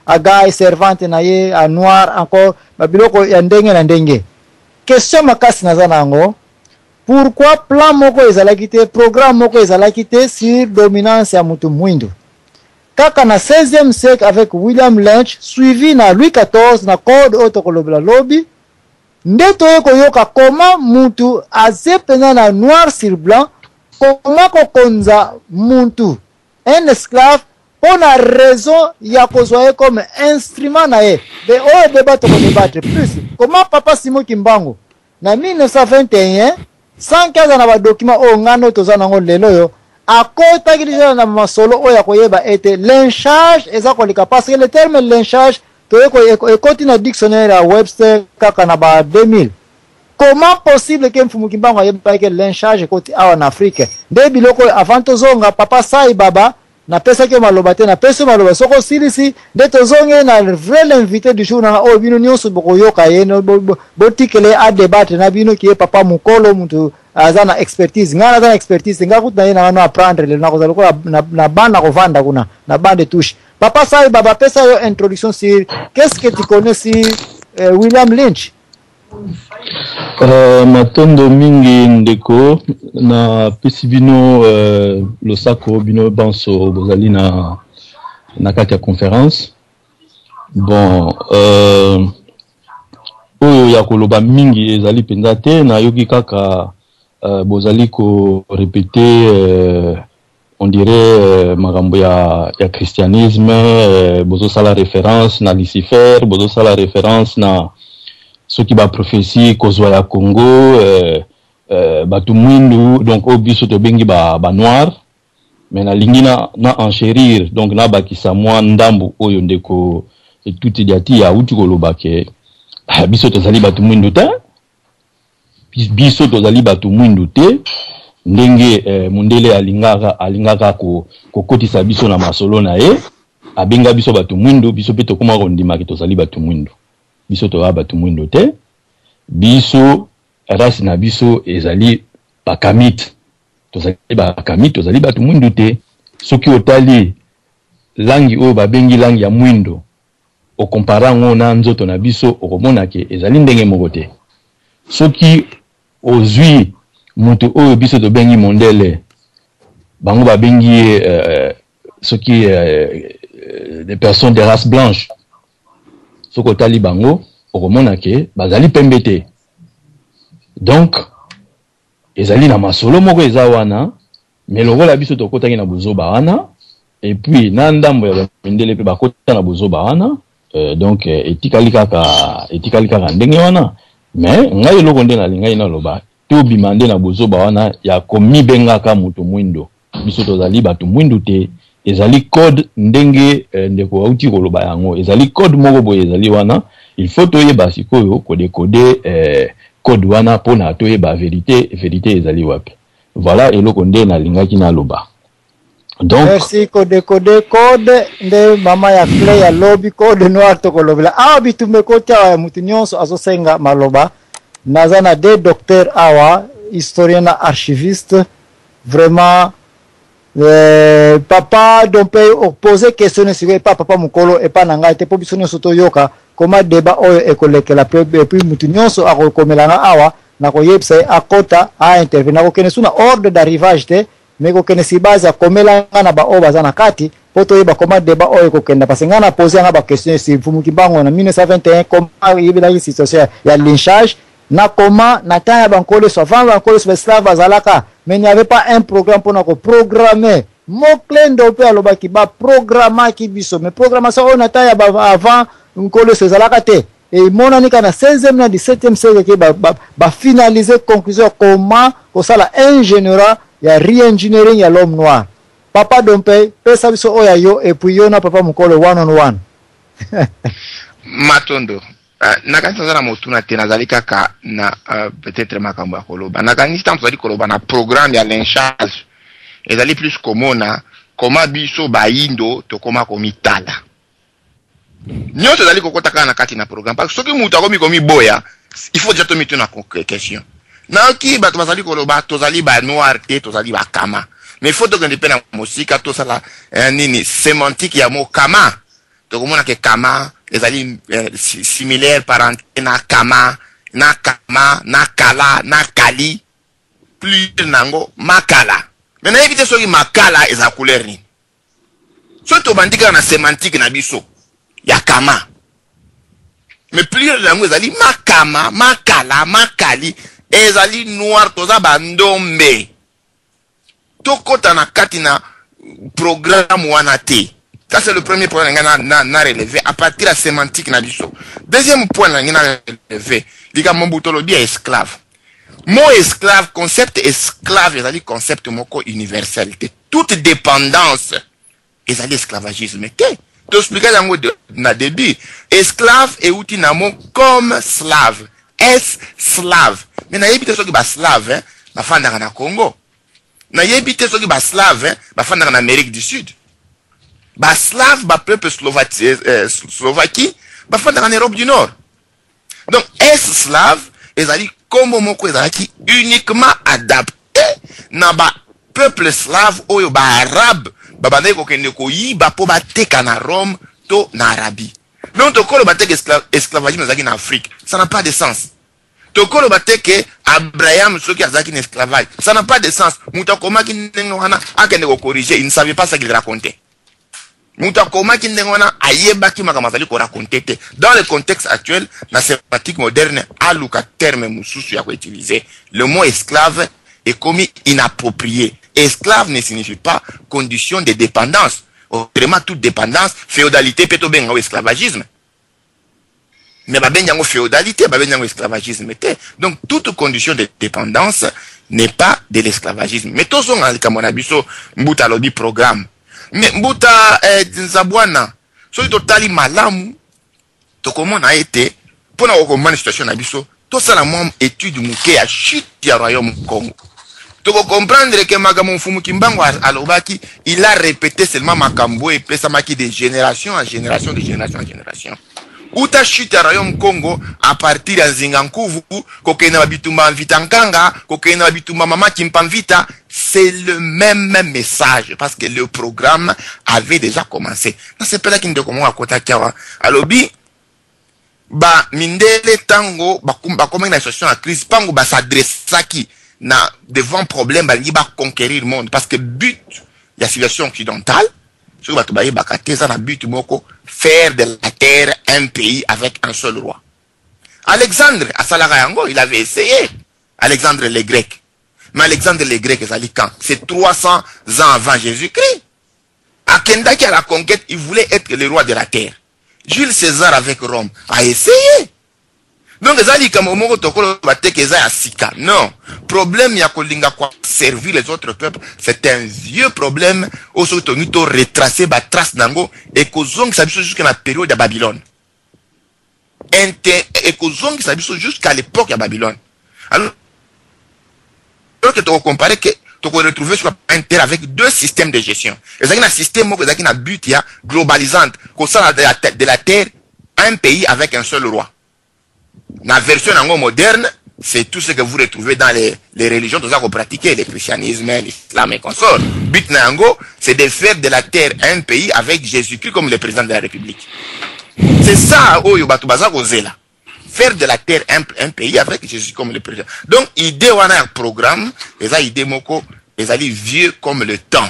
Agai servante na ye a noir encore ba biloko ya ndenge na ndenge question makasi na zanango pourquoi plan moko ezalaki te programme moko ezalaki te sur dominance ya mutu mwindu kaka na 16e siècle avec William Lynch suivi na Louis XIV na code otokolobela lobby ndeto yoka koma mutu azepena na noir sur blanc koma kokonza mutu un esclave pour la raison ya kozwa comme instrument na ye de o débat to débattre plus comment papa Simon Kimbangu na 1921 sans kaza na ba document o ngano toza nango lelo yo akota kilija na masolo o ya koyeba ete lynchage ezakolika parce que le terme lynchage to ekoti na dictionnaire à Webster kaka na ba 2000 comment possible que Mfumu Kimbangu ayeba ke lynchage ekoti awa na Afrique de biloko avant tozonga papa sai baba na pesa ke maloba te na pesa maloba soko silisi de tozonge na vrai l'invité du jour na o bino nyonso boko yoka yeno botikele a débattre na bino ki papa mukolo muntu azana expertise ngana azana expertise ngakuta yena na apprendre le na kozalo na banda kovanda kuna na bande touche papa sai baba pesa yo introduction sur qu'est-ce que tu connais sur William Lynch. Matondo mingi ndeko na pesi bino losako bino banso bozali na kati ya conférence bon oyo ya koloba mingi ezali penza te na yoki kaka bozali ko répéter on dirait makambo ya christianisme bozo sala référence na Lucifer bozo sala référence na ceux qui ba prophétie kozwa ya Congo batu mwindu donc obiso to bengi ba noir mais na lingina na enchérir donc na bakisa mwa ndambu oyo ndeko tout idiati ya uti kolobake biso to zali batu mwindu te biso to zali batu mwindu te ndenge mundele alingaka ko kotisa biso na masolo na ye abenga biso batu mwindu biso pe to koma kondima ke to zali batu mwindu biso to batu mwindu te biso rasi na biso ezali bakamite tozali bakamite tozali batu mwindu te soki otali langi oyo babengi langi ya mwindo okompara ngo na nzoto na biso okomona ke ezali ndenge moko te soki ozwi mutu oyo biso to bengi mondele bango babengi soki des personnes de race blanche soko tali bango okomona ke bazali pembe te. Donc ezali na masolo moko eza wana, mais lokola biso tokotaki na bozoba wana, et puis na ndambo ya bamindele pe bakota na bozoba wana, donc etikali kaka ndenge wana. Mais ngai eloko nde nalingai naloba to bimande na bozoba wana ya komibengaka mutu mwindo, biso tozali bato mwindu te. Ezali code ndenge ndeko auti koloba yango, ezali code moko boye ezali wana, il faut toyeba sikoyo kodekode code wana pona toyeba vérité ezali wapi. Voilà eloko nde nalingaki naloba. Donc merci code nde mama ya clé ya lobby code noir to kolobela awa bitume kota ya mutu nyonso azosenga maloba nazana de docteur awa historien na archiviste vraiment papa donc poser question sur pas papa mukolo et pas nanga te po biso nyonso to yoka comment débat oyo ekolekela et puis mutu nyonso akokomelanga awa na koyebisa akota a intervenir ko kene suna ordre d'arrivage te mais ko kene si base ya komelanga na ba o bazana kati po to yeba comment débat oyo kokenda parce nga na poser nga ba question si Mfumu Kimbangu na 1921 comment yebila situation ya lynchage na comment na tanya bankole so avant bankole so esclave azalaka mais il n'y avait pas un programme pour nous programmer mon clé d'opé alobaki ba programma ki biso mais programmation on ataya avant bankole so ezalaka te et mon année kana 16e na 17e siècle ki ba finaliser conclusion comment ko sala ingénieur ya re-engineering ya l'homme noir papa Dompe pesa biso oya yo et puis yo na papa mukolo one on one Matondo nakanisa zana motuna te nazali kaka na peut-être makambo ya koloba nakanisi tanto zali koloba na programme ya lynchage ezali plus komona koma biso baindo tokoma komitala nyonso ezali kokota kaka na kati na programme parce que soki mutu akomi komi boya il faut déjà tomiter na question naoki bato bazali koloba tozali ba noir te tozali ba kama mais il faut tokende pe na mosika tosala nini sémantique ya mo kama tokomona ke kama ezali similaire parenté na kama na kala na kali plus nango makala mais na éviter soki makala eza couleur ni so to bandika na sémantique na biso ya kama mais plus nango ezali makama makala makali ezali noir toza bandombe tokota na kati na programme wana te. Ça c'est le premier point na relevé à partir de la sémantique na biso. Deuxième point na relevé, liga Mobutu bi esclave. Mot esclave, concept esclave, ezali concept moko universalité. Toute dépendance ezali esclavagisme te. To expliquer yango na début, esclave et outil na mot comme slave. Slave. Mais na yebite soki ba slave, ba fandaka na Congo. Na yebite soki ba slave, ba fandaka na Amérique du Sud. Ba slave, ba peuple Slovaquie, ba fandaka en Europe du Nord. Donc, slave, ezali kombo moko ezalaki uniquement adapté na ba peuple slave oyo ba arabe, ba bandai kokende ko yiba po ba teka na Rome to na Arabie. Donc, tokolo ba teka esclavagisme ezalaki na Afrique, ça n'a pas de sens. Tokolo ba teka Abraham soki azalaki na esclavage, ça n'a pas de sens. Mutakoma ki ndenge wana akende ko corriger, il ne savait pas ce qu'il racontait. Mutakoma ki ndenge wana ayebaki makamazali ko raconter te. Dans le contexte actuel, la sémantique moderne a luka terme mususu ya ko utiliser. Le mot esclave est commis inapproprié. Esclave ne signifie pas condition de dépendance. Autrement, toute dépendance, féodalité, peut benga esclavagisme. Mais babenga féodalité, babenga esclavagisme. Donc, toute condition de dépendance n'est pas de l'esclavagisme. Mais tous sont en Kamonabiso, Mbuta lobby programme. Mais Mbuta Nzabwana, so totali malamu, to comment a été, pour na okomana situation na biso, tout ça la même étude mouké à chute du royaume Congo. Tu peux comprendre que Magamon Mfumu Kimbangu alobaki, il a répété seulement Makambo et Pesamaki de génération en génération, de génération en génération. Où ta chute à royaume Congo, à partir de Zingankuvu, Kokena Bitumba Vitankanga, Kokena Bitumba Mama Kimpanvita, c'est le même message, parce que le programme avait déjà commencé. C'est pas là qu'il ne comment à Kota Kiawa. Alobi, ba mindele tango, ba comme une situation à crise, pango ba s'adresse qui na devant problème, ba li ba conquérir le monde, parce que but, la civilisation occidentale, sur Batubaye Bakate, ça na but moko, faire de la terre un pays avec un seul roi. Alexandre, à Salarayango, il avait essayé. Alexandre les Grecs. Mais Alexandre les Grecs, c'est 300 ans avant Jésus-Christ. À Kendaki, à la conquête, il voulait être le roi de la terre. Jules César avec Rome a essayé. Donc, non. Problème, il y a servir les autres peuples. C'est un vieux problème. Aussi, on a retracé la trace d'Ango et qu'on s'est jusqu'à la période de Babylone. Et qu'on s'est jusqu'à l'époque de Babylone. Alors que tu vas comparer que tu vas retrouver sur la terre avec deux systèmes de gestion. Et c'est un système qui a un but globalisant, qu'on sort de la terre un pays avec un seul roi. La version moderne, c'est tout ce que vous retrouvez dans les religions que vous pratiquez, le christianisme, l'islam et consorts. But nango, c'est de faire de la terre un pays avec Jésus-Christ comme le président de la République. C'est ça, faire de la terre un pays avec Jésus comme le président. Donc, idée on a un programme, les idées moko, les alliés vieux comme le temps.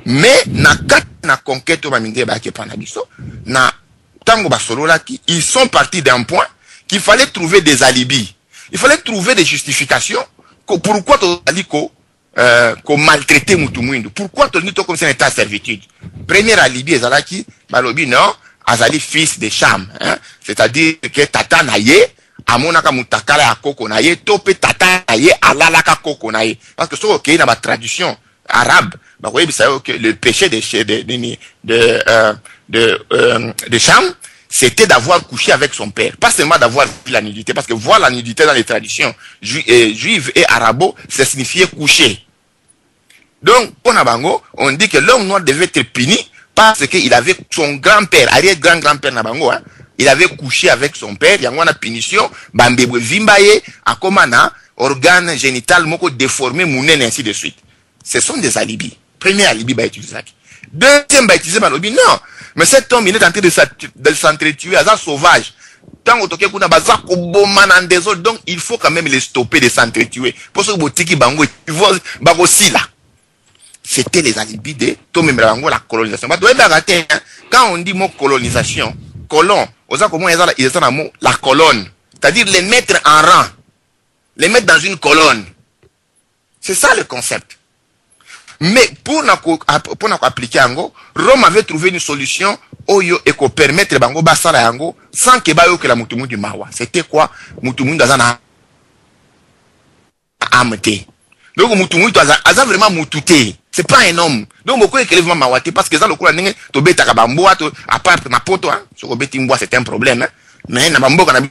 Mais na conquête ils sont partis d'un point qu'il fallait trouver des alibis. Il fallait trouver des justifications. Pourquoi tu as dit qu'on maltraitait Moutoumouindou? Pourquoi tu as dit comme c'est un état de servitude? Premier alibi, Ezalaki, Balobi, non, Azali fils de Cham. Hein? C'est-à-dire que Tata Naye, Amonaka Moutakala à Koko Naye, Tope Tata Naye, Alalaka Koko Naye. Parce que ce qui est dans la tradition arabe, le péché de Cham, c'était d'avoir couché avec son père. Pas seulement d'avoir la nudité, parce que voir la nudité dans les traditions juives et arabo, ça signifiait coucher. Donc, pour Nabango, on dit que l'homme noir devait être puni parce qu'il avait son grand-père, arrière-grand-grand-père Nabango, hein, il avait couché avec son père, il y a une punition, Bambebwe Vimbaye, Akomana, organe génital, moko déformé, mounen, et ainsi de suite. Ce sont des alibis. Premier alibi, bah, utiliser. Deuxième, bah, utiliser, non. Mais cet homme, il est en train de s'entretuer, à sauvage. Tant que donc il faut quand même les stopper de s'entretuer. Pour ce que aussi là. C'était les alibis de la colonisation. Quand on dit mot colonisation, colon, la colonne. C'est-à-dire les mettre en rang. Les mettre dans une colonne. C'est ça le concept. Mais pour appliquer Ango, Rome avait trouvé une solution oyo et qu'on permettre bango basala yango sans que bayo que la mutumu du mawa. C'était quoi? Mutumu d'azana amete. Donc mutumu aza vraiment mututé. C'est pas un homme. Donc beaucoup de élèves mawate parce que ça le coup là to beta kabamboa to à part na poto hein. Ce que beti mboa c'est un problème hein. Mais na bambo kana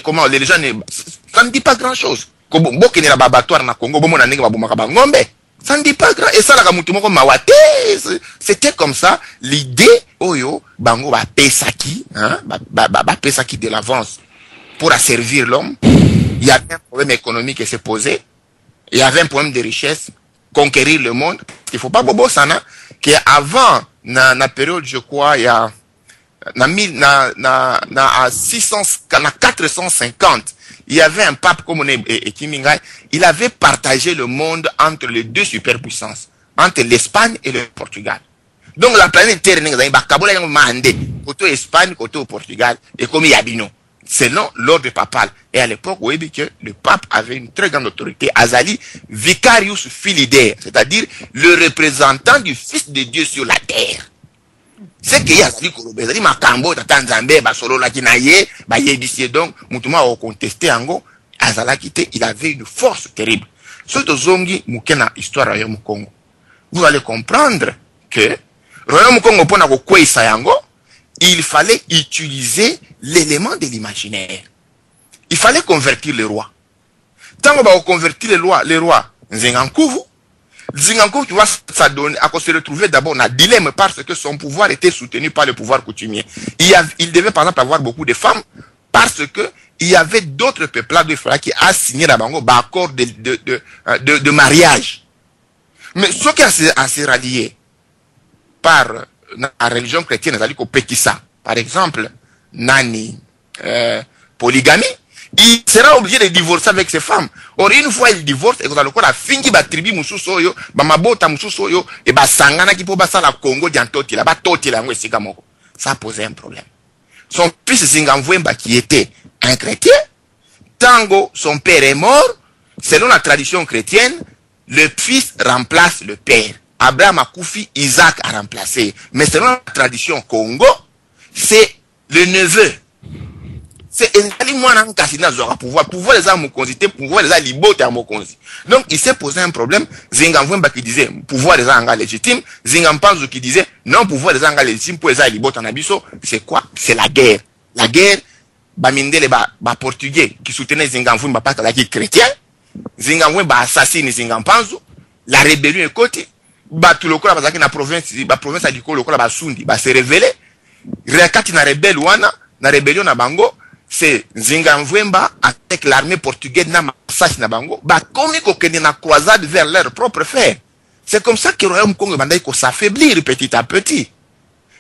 comment les gens ça ne dit pas grand chose. Ça ne dit pas grand. Et ça c'était comme ça l'idée oyo bango ba pesaki hein ba pesaki de l'avance pour asservir l'homme. Il y avait un problème économique qui s'est posé. Il y avait un problème de richesse, conquérir le monde. Il faut pas bobo sana que avant na période je crois il y a à 450, il y avait un pape comme on est Kimingai, il avait partagé le monde entre les deux superpuissances, entre l'Espagne et le Portugal. Donc la planète Terre, côté Espagne, côté Portugal, et comme Yabino, selon l'ordre papal. Et à l'époque, vous voyez que le pape avait une très grande autorité, Azali Vicarius Filidae, c'est-à-dire le représentant du Fils de Dieu sur la terre. C'est qu'il y a des makambo, Tanzambé, Basolo, Lakinaye, Bayebisier, donc, Moutouma a contesté Ango, Azala Kite, il avait une force terrible. Surtout Zongi, Moukena, histoire Royaume Congo. Vous allez comprendre que, Royaume Congo, pour n'avoir quoi Yango, il fallait utiliser l'élément de l'imaginaire. Il fallait convertir les rois. Tant qu'on va convertir les rois, Nzengankuvu, Zingankou, tu vois, ça donne, à se retrouver d'abord dans un dilemme parce que son pouvoir était soutenu par le pouvoir coutumier. Il devait par exemple avoir beaucoup de femmes parce que il y avait d'autres peuples là qui a signé la bango accord de mariage. Mais ce qui a se rallié par la religion chrétienne, c'est-à-dire qu'au Pékissa, par exemple, nani, polygamie, il sera obligé de divorcer avec ses femmes. Or, une fois il divorce, et que dans le corps, la fingi ba tribu mususoyo, ba mabota mususoyo, et ba sangana qui peut basa la Congo d'Antoti, là, ba toti la ngwe sigamoko. Ça posait un problème. Son fils Zingamvwemba, qui était un chrétien, tango, son père est mort, selon la tradition chrétienne, le fils remplace le père. Abraham a Koufi, Isaac a remplacé. Mais selon la tradition Congo, c'est le neveu. C'est pouvoir les âmes pouvoir les liboter à Mokonzi. Donc il s'est posé un problème. Zingamvwemba qui disait pouvoir les âmes légitimes. Zingampanzo qui disait non, pouvoir les âmes légitimes pour les âmes liboter en abisso. C'est quoi? C'est la guerre. La guerre, Bamindele ba portugais qui soutenait Zingamvwemba parce qu'il est chrétien. Zingamvwemba assassine Zingampanzo. La rébellion est côté. Tout le corps na province à Diko, le corps Basundi, se révélé. Rekati na rebelle wana, na rébellion na bango, c'est Zingamvwemba avec l'armée portugaise na massacre na bango, comme ils na croisade vers leur propre frère. C'est comme ça que le royaume Congo s'affaiblit petit à petit.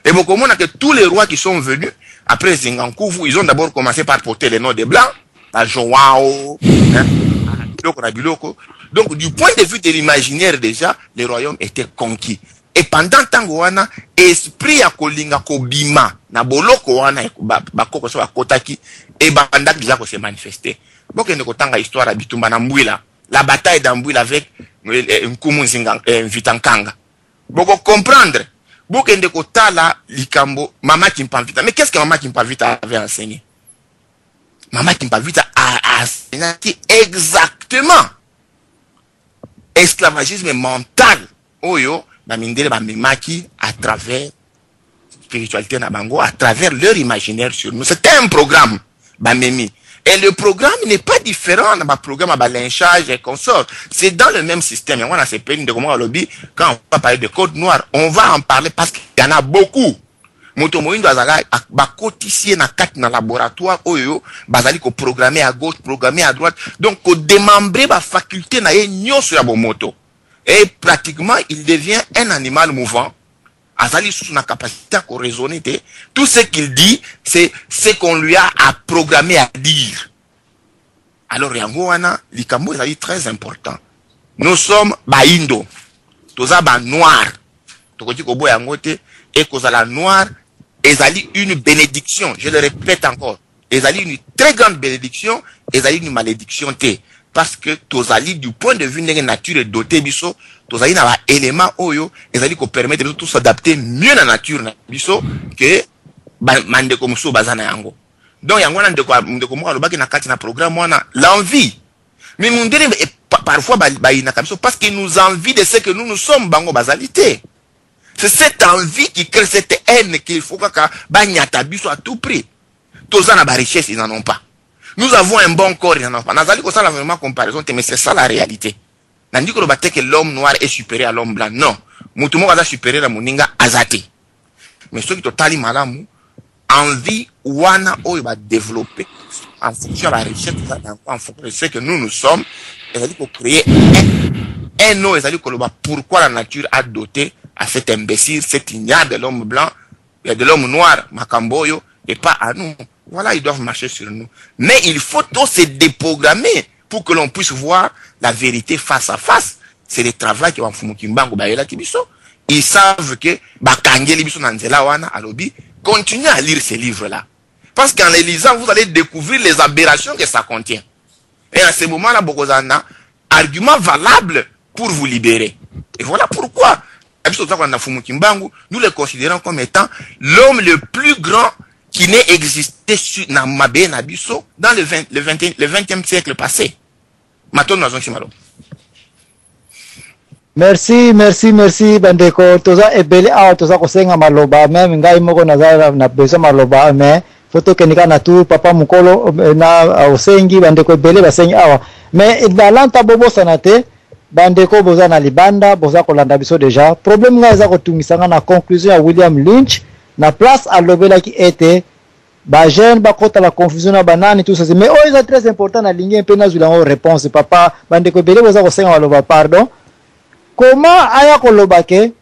Et vous comprenez que tous les rois qui sont venus, après Zingankuvu, ils ont d'abord commencé par porter les noms des blancs, la Joao, Biloko. Donc, du point de vue de l'imaginaire déjà, le royaume était conquis. Et pendant Tangoana, esprit à Kolinga Kobima, na boloko wana, bakoko so akotaki, et bandak déjà ko se manifester. Bon, que nous kotanga histoire à Bitumba na Mbouila, la bataille d'Ambouila avec Nkumu Vitankanga. Bon, comprendre. Bon, que nous kotala likambo, Mama Kimpavita. Mais qu'est-ce que Mama Kimpavita avait enseigné? Mama Kimpavita a enseigné exactement esclavagisme mental. Oyo, Bamindele Bamemaki à travers spiritualité Nabango, à travers leur imaginaire sur nous. C'était un programme, Bamemi. Et le programme n'est pas différent d'un programme à lynchage et consorts. C'est dans le même système. Et on a ces pays de comment lobby, quand on va parler de code noir, on va en parler parce qu'il y en a beaucoup. Motomoindo azala bakotisier na kat na laboratoire oyo bazali ko programmer à gauche, programmer à droite, donc ko démembrer ba faculté na ye nyoso ya bomoto. Et pratiquement il devient un animal mouvant. Azali sous na capacité à raisonner. Tout ce qu'il dit, c'est ce qu'on lui a programmé à dire. Alors yango wana likambo ezali très important. Nous sommes baindo. Toza ba noir. Tokoti ko boya ngote et kozala noir. Ezali une bénédiction, je le répète encore. Ezali une très grande bénédiction, ezali une malédiction té. Parce que tozali du point de vue de la nature et doté biso, tozali na ba élément oyo, ezali ko permettre de tous s'adapter mieux à la nature na biso que mande comme so bazana yango. Donc yango na ndeko mo alobaki na kati na programme wana l'envie. Mais mon délai parfois ba ina kabiso parce qu'il nous envie de ce que nous sommes bango bazalité. C'est cette envie qui crée cette haine qu'il faut que Banyatabiso à tout prix. Tous en a richesse, ils n'en ont pas. Nous avons un bon corps, ils n'en ont pas. Nazali ko ça la vraiment comparaison, mais c'est ça la réalité. Nandi ko bate que l'homme noir est supérieur à l'homme blanc. Non. Mutumo kaza supérieur à Moninga azate. Mais ceux qui totali malamu, envie wana o va développer en fonction de la richesse, en fonction de ce que nous sommes, et ça dit qu'on crée un eau, et ça dit qu'on pourquoi la nature a doté à cet imbécile, cet ignare de l'homme blanc, et de l'homme noir, Makamboyo, et pas à nous. Voilà, ils doivent marcher sur nous. Mais il faut tous se déprogrammer pour que l'on puisse voir la vérité face à face. C'est le travail qui va Fumukimbango Bayela Kibiso. Ils savent que Bakangeli Biso Nanzela Wana Alobi, continuez à lire ces livres-là. Parce qu'en les lisant, vous allez découvrir les aberrations que ça contient. Et à ce moment-là, Bokozana, argument valable pour vous libérer. Et voilà pourquoi. Nous le considérons comme étant l'homme le plus grand qui n'ait existé sur Namabé Nabiso dans le 20e siècle passé. Merci, Bandeko. Toza ebele awa toza kosenga maloba même ngai moko na besoin maloba mais photo kenika na tu papa mukolo na osengi bandeko ebele basengi awa mais balanta bobo sanate bandeko boza na libanda boza kolanda biso déjà problème nga eza kotungisanga na conclusion ya William Lynch na place alobela ki ete ba jeune ba kota la confusion na banani tout ça mais oh c'est très important na ligne un peu na zula réponse papa bandeko ebele boza kosenga maloba pardon comment aya kolobake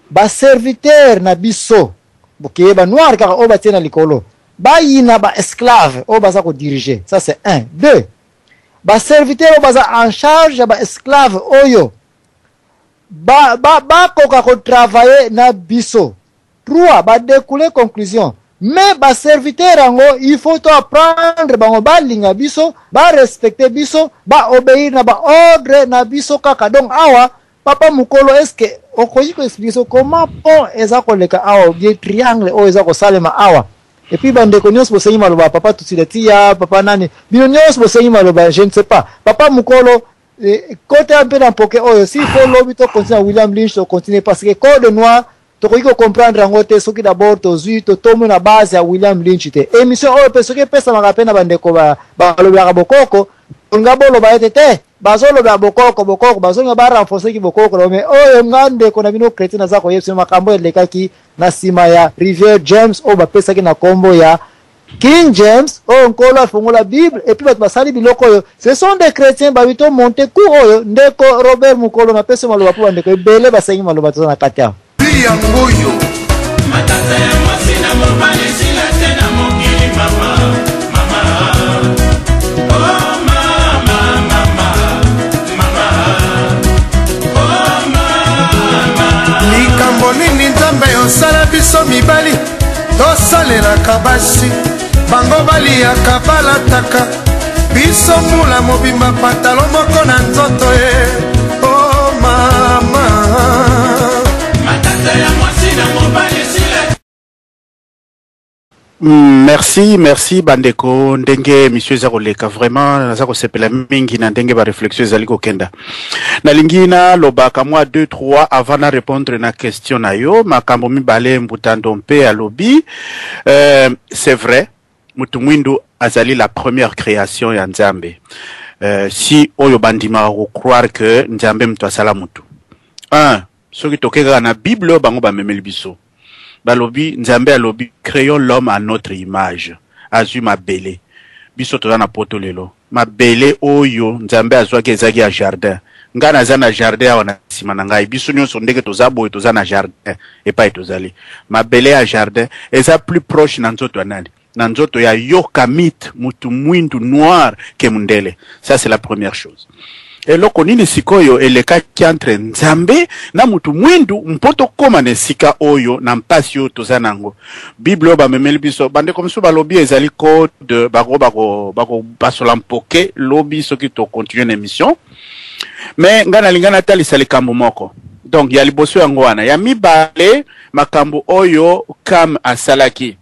ba serviteur na biso boke ba noir kaka o batie na likolo bayina ba esclave o baza ko diriger. Ça c'est 1. 2. Ba serviteur o baza en charge ba esclave oyo ba koka ko travailler na biso. 3. Ba découler conclusion. Mais ba serviteur ango il faut to apprendre bango ba linga biso, ba respecter biso, ba obéir na ba ordre na biso kaka. Donc awa papa mukolo est-ce que okoyi ko expliquer comment pont eza ko leka awa bien triangle o eza ko salema awa. Et puis bande ko nyos bosenyi maloba papa tusiletia papa nani bino nyos bosenyi maloba je ne sais pas papa mukolo côté un peu dans poké oyo si faut lobby to continuer William Lynch to continuer parce que code noir to ko comprendre ngo te soki d'abord to zui to tomu na base ya William Lynch te émission oyo pe soki pesa makapena bande ko ba lobby ya bokoko ngabo loba etete bazolo ba bokoko bazonga ba renforcer ki bokoko mais oyo ngande ko na bino chrétien za ko yesu makambo eleka ki na sima ya Rivière James o ba pesa ki na kombo ya King James o nkolo afungola Bible et puis ba basali biloko yo ce sont des chrétiens ba bito monter ku oyo ndeko Robert Mukolo na pesa maloba po ndeko ebele basengi maloba to na katia yangoyo matata ya mwasi na mobali sila tena mokili mama likambo nini nzambe osala biso mibali tosalelaka basi bango baliyaka balataka biso mbula mobimba patalo moko na nzoto ye o mama matata ya mwasi na mobali sila. Merci bandeko ndenge monsieur Zaroleka vraiment naza ko sepela mingi na ndenge ba réflexion ezali ko kenda na lingina lobaka moi 2 3 avant na répondre na question na yo makambo mibale mbutando mpe alobi c'est vrai mutu mwindu azali la première création ya Nzambe si oyo bandima ko croire que Nzambe mtu asala mutu 1 soki tokeka na Bible bango ba memeli biso balobi Nzambe alobi créons l'homme à notre image azu mabele biso toza na poto lelo mabele oyo Nzambe azwaki ezaki ya jardin nga naza na jardin awa na nsima na ngai biso nyonso ndenge toza boye toza na jardin epai tozali mabele ya jardin eza plus proche na nzoto ya nani na nzoto ya yokamite mutu mwindu noir ke mundele. Ça c'est la première chose. Eloko nini sikoyo elekaki entre Nzambe na mutu mwindu mpoto koma ne sika oyo na mpasi oyo toza nango. Bible ba memeli biso bande komiso balobi ezali code bako basola mpoke lobi soki to continue l'émission. Mais ngana lingana talisa likambo moko. Donc ya liboso yango wana ya mibale makambo oyo kam asalaki.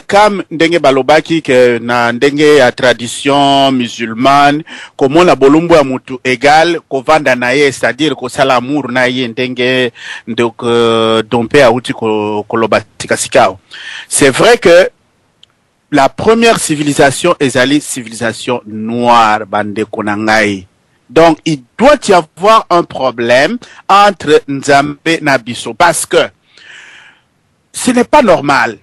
Kam ndenge balobaki ke na ndenge ya tradition musulmane komo na bolumbu ya mutu égal kovanda na ye c'est-à-dire ko sala amour na ye ndenge donc dompe auti koloba tikasikao. C'est vrai que la première civilisation ezali civilisation noire bande konangai. Donc il doit y avoir un problème entre Nzambe na biso parce que ce n'est pas normal.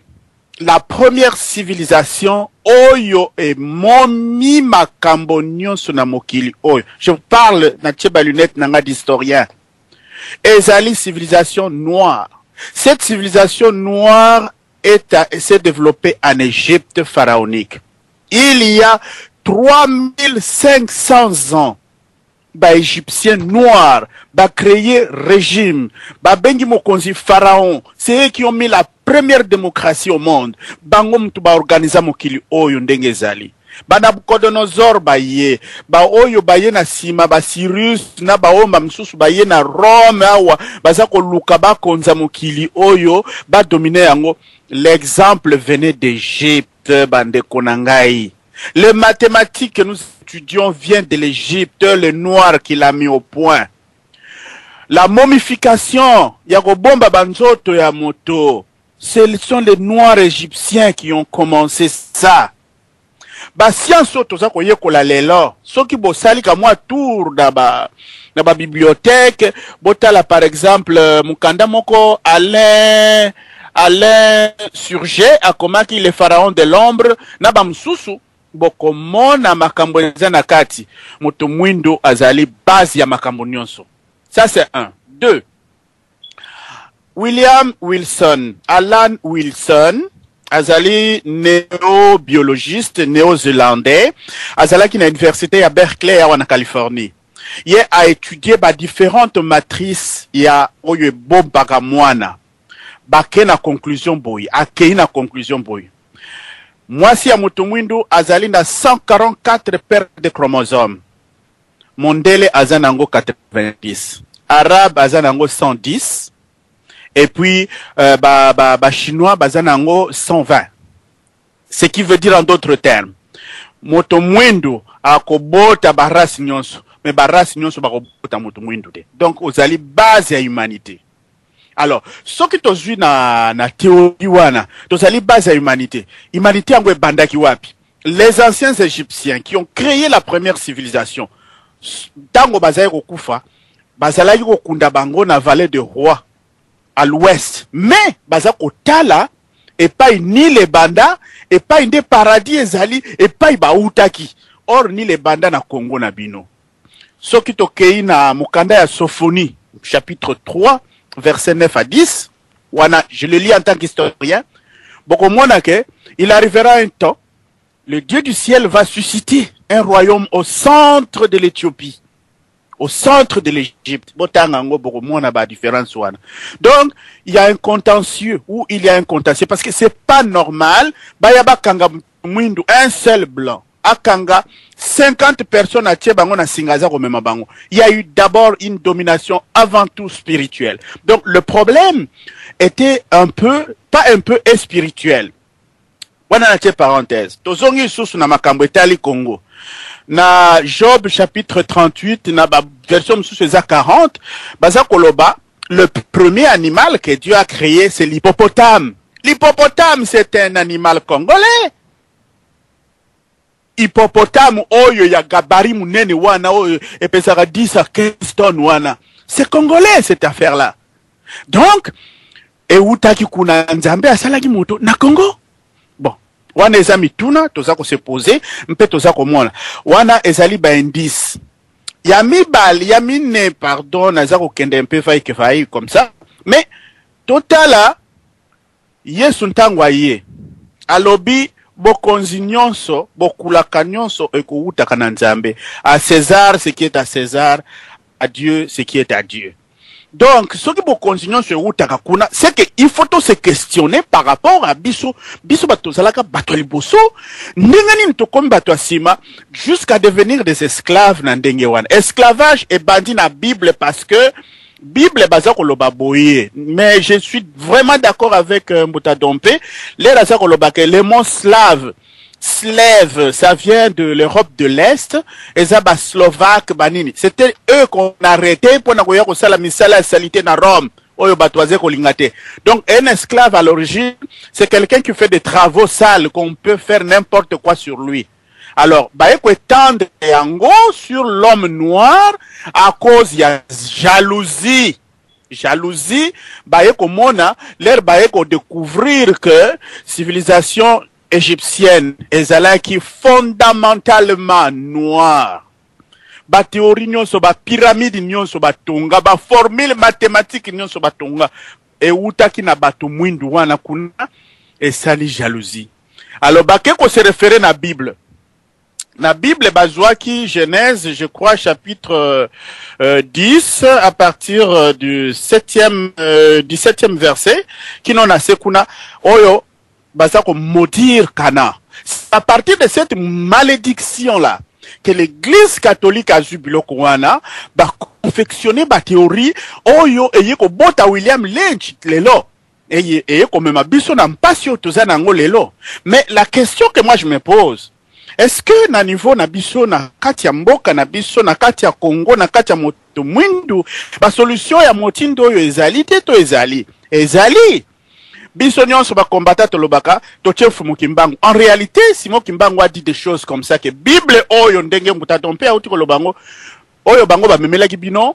La première civilisation oyo e momi makambo nyonso na mokili oyo. Je parle na tcheba lunette nanga d'historien. Ezali civilisation noire. Cette civilisation noire s'est développée en Égypte pharaonique. Il y a 3500 ans. Ba égyptien noir, ba créé régime, ba bengi mokonzi pharaon, c'est eux qui ont mis la première démocratie au monde. Bango mtu ba organisa mokili oyo ndenge ezali. Ba Nabucodonosor ba ye, ba oyo ba ye na sima, ba Cyrus na ba omba msusu ba ye na Rome awa, baza ko luka ba konza mokili oyo, ba dominer yango. L'exemple venait d'Égypte, bande konangai. Les mathématiques que nous étudions viennent de l'Égypte, le noir qui l'a mis au point. La momification, Yakobomba Banzoto Yamoto, ce sont les noirs égyptiens qui ont commencé ça. Ba science otoza koye kola lelo, soki bosali ka moi tour na ba bibliothèque, botala par exemple mukanda moko Alain Surget akomaki le pharaon de l'ombre na ba msusu bokomona makambo na kati moto mwindo azali base ya makambo nyonso. Ça c'est 1. 2. Alan Wilson azali néobiologiste néo-zélandais azalaki na université à Berkeley en Californie. Il a étudié différentes matrices ya oyo bombaka mwana bake na conclusion boy akei na conclusion boy mwasi ya mutu mwindu azali na 144 paires de chromosomes mondele azanango 90 arabe azanango 110 et puis chinois bazanango 120. Ce qui veut dire en d'autres termes moto mwindu akobota barasi nyonso mais barasi nyonso bakobota moto mwindu te. Donc ozali base ya humanité. Alors ce qui tozui na théorie wana tozali base ya humanité. Humanité yango ebandaki wapi? Les anciens Égyptiens qui ont créé la première civilisation tango bazali kokufa bazalaki kokunda bango na vallée de Roi à l'ouest, mais baza kotala et pas ni les banda et pas des paradis ezali et pas bautaki. Or ni les banda na Congo na bino. Soki tokei na mukanda ya Sophonie chapitre 3 verset 9 à 10 wana je le lis en tant qu'historien. Bokomona ke il arrivera un temps le Dieu du ciel va susciter un royaume au centre de l'Éthiopie, au centre de l'Égypte. Donc, il y a un contentieux, ou il y a un contentieux, parce que c'est pas normal, un seul blanc, akanga 50 personnes à Tchebango na Singaza Romema Bango. Il y a eu d'abord une domination avant tout spirituelle. Donc, le problème était pas un peu spirituel. Wana na parenthèse. Tozongi sous na makambo etali Congo. Na Job chapitre 38 na version sous 40 baza koloba le premier animal que Dieu a créé c'est l'hippopotame. L'hippopotame c'est un animal congolais. Hippopotame oyo ya gabari munene wana oyo epesaka 10 à 15 tonnes wana. C'est congolais cette affaire là. Donc eutaki kuna nzambe asalaki moto na Congo. Wana ezami tuna toza ko se poser mpe toza ko mona wana ezali ba indice ya mibal ya mine pardon naza ko kende mpe fai comme ça mais totala Yesu ntango aye alobi bokonzi nyonso bokulaka nyonso ekouta na Nzambe à César ce qui est à César, à Dieu ce qui est à Dieu. Donc, ce qui vous continue sur Utakakuna, c'est qu'il faut se questionner par rapport à Biso Bato Zalaka Bato Liboso, Ningani Ntokom Bato Asima, jusqu'à devenir des esclaves Nandengewan. Esclavage est bandit dans la Bible parce que Bible est basée sur le baboye. Mais je suis vraiment d'accord avec Mbouta Dompe, les mots slaves. Slave, ça vient de l'Europe de l'Est, et ça ba slovaque banini. C'était eux qu'on arrêtait pour n'avoir que ça la misala salité na Rome. Oyo batoise kolingate. Donc un esclave à l'origine, c'est quelqu'un qui fait des travaux sales qu'on peut faire n'importe quoi sur lui. Alors, ba eko tendre yango sur l'homme noir à cause ya jalousie. Jalousie, ba eko mona, l'air ba eko découvrir que civilisation égyptienne ezalaki fondamentalement noire. Ba théorie nyonso ba pyramide nyonso ba tonga ba formule mathématique nyonso ba tonga e utaki na bato mwindu wana kuna esali jalousie. Alors ba keko se référer na Bible. Na Bible bazwaki Genèse, je crois chapitre 10 à partir du 17e verset qui non a sekuna oyo basako maudire Cana. C'est à partir de cette malédiction-là que l'église catholique a jubilo kouana, ba confectionner ba théorie, oyo, eye ko bota William Lynch, lelo. Eye ko même biso na mpasio tozana ngo lelo. Mais la question que moi je me pose, est-ce que na niveau na biso na kati ya mboka na biso na kati ya Congo na kati ya moto mwindu, ba solution ya motindo oyo ezali te to ezali? Ezali. Biso nyonso ba combattant tolobaka tochefu mukimbangu. En réalité, Simon Kimbangu a dit des choses comme ça que Bible oyo ndenge Mbouta Dompe auti kolobango oyo bango ba memelaki bino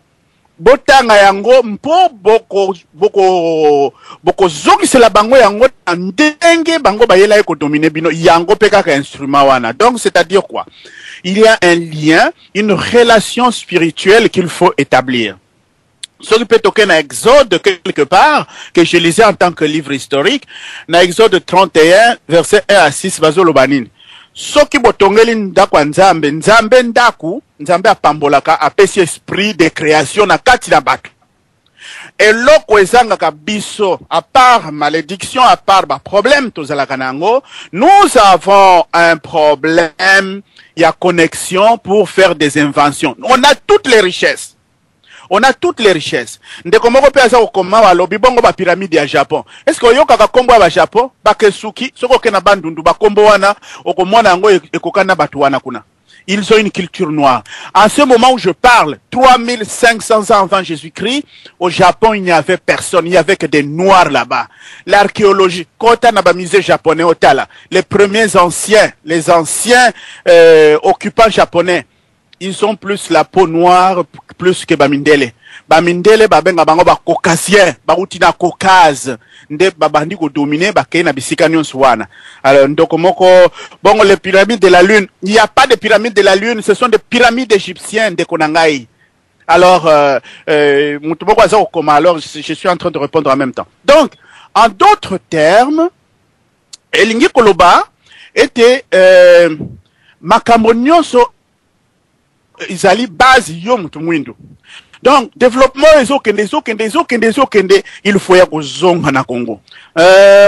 botanga yango mpo boko zokisela bango yango ndenge bango bayela ko dominer bino yango pe kaka instrument wana. Donc c'est-à-dire quoi? Il y a un lien, une relation spirituelle qu'il faut établir. Ce qui peut toquer na Exode quelque part, que je lisais en tant que livre historique, na Exode 31, verset 1 à 6, bazolo banini. Soki botongeli ndako nzambe, nzambe ndaku, nzambe apambolaka, apesi esprit de création na kati na bato. Et loko ezanga biso, à part malédiction, à part problème, tozalaka nango, nous avons un problème, il y a connexion pour faire des inventions. On a toutes les richesses. On a toutes les richesses. Ndeko moko pe aza okoma wa lobi bongo ba pyramide ya Japon. Est-ce que yoka ka kombo ba Japon ba kesuki soko ke na bandundu ba kombo wana okomona yango ekokana batu wana kuna. Ils ont une culture noire. En ce moment où je parle, 3500 ans avant Jésus-Christ, au Japon, il n'y avait personne. Il n'y avait que des noirs là-bas. L'archéologie, kota na ba musée japonais otala, les premiers anciens, les anciens occupants japonais, ils ont plus la peau noire plus que Bamindele. Bamindele babenga bango ba caucasien, ba utina Caucase, nde babandi ko dominer ba kena bisika nyonso wana. Alors ndoko moko bongo les pyramides de la lune, il n'y a pas de pyramides de la lune, ce sont des pyramides égyptiennes de Konangai. Alors mutumoko aza okoma, alors je suis en train de répondre en même temps. Donc en d'autres termes, elingi koloba était makambo nyonso izali base yo mutu mwindo. Donc développement ezokende il faut ya kozonga na Congo.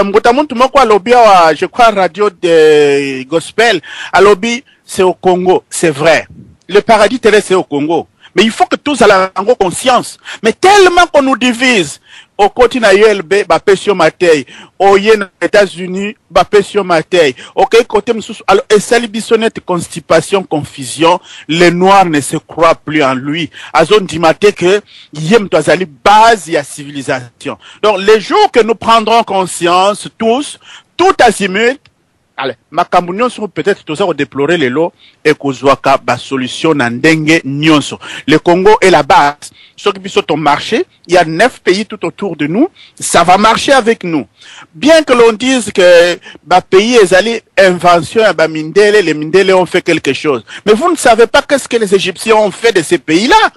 Mbuta muntu moko alobi wa je crois radio de gospel alobi c'est au Congo, c'est vrai. Le paradis terrestre c'est au Congo. Mais il faut que tous ayons conscience. Mais tellement qu'on nous divise, au côté na ULB, ba pesio matei, au yen États-Unis, ba pesio matei, ok côté msous, alors et salibissonnette constipation, confusion, les noirs ne se croient plus en lui. A zone dimate que yem toazali base ya civilisation. Donc les jours que nous prendrons conscience tous, tout azimut. Allez, makambo nyonso peut-être toza ko déplorer les lots et kozwaka ba solution na ndenge nyonso. Le Congo est la base. Ce qui biso ton marché, il y a 9 pays tout autour de nous, ça va marcher avec nous. Bien que l'on dise que ba pays ezali invention ba mindele, les mindele ont fait quelque chose. Mais vous ne savez pas qu'est-ce que les Égyptiens ont fait de ces pays-là.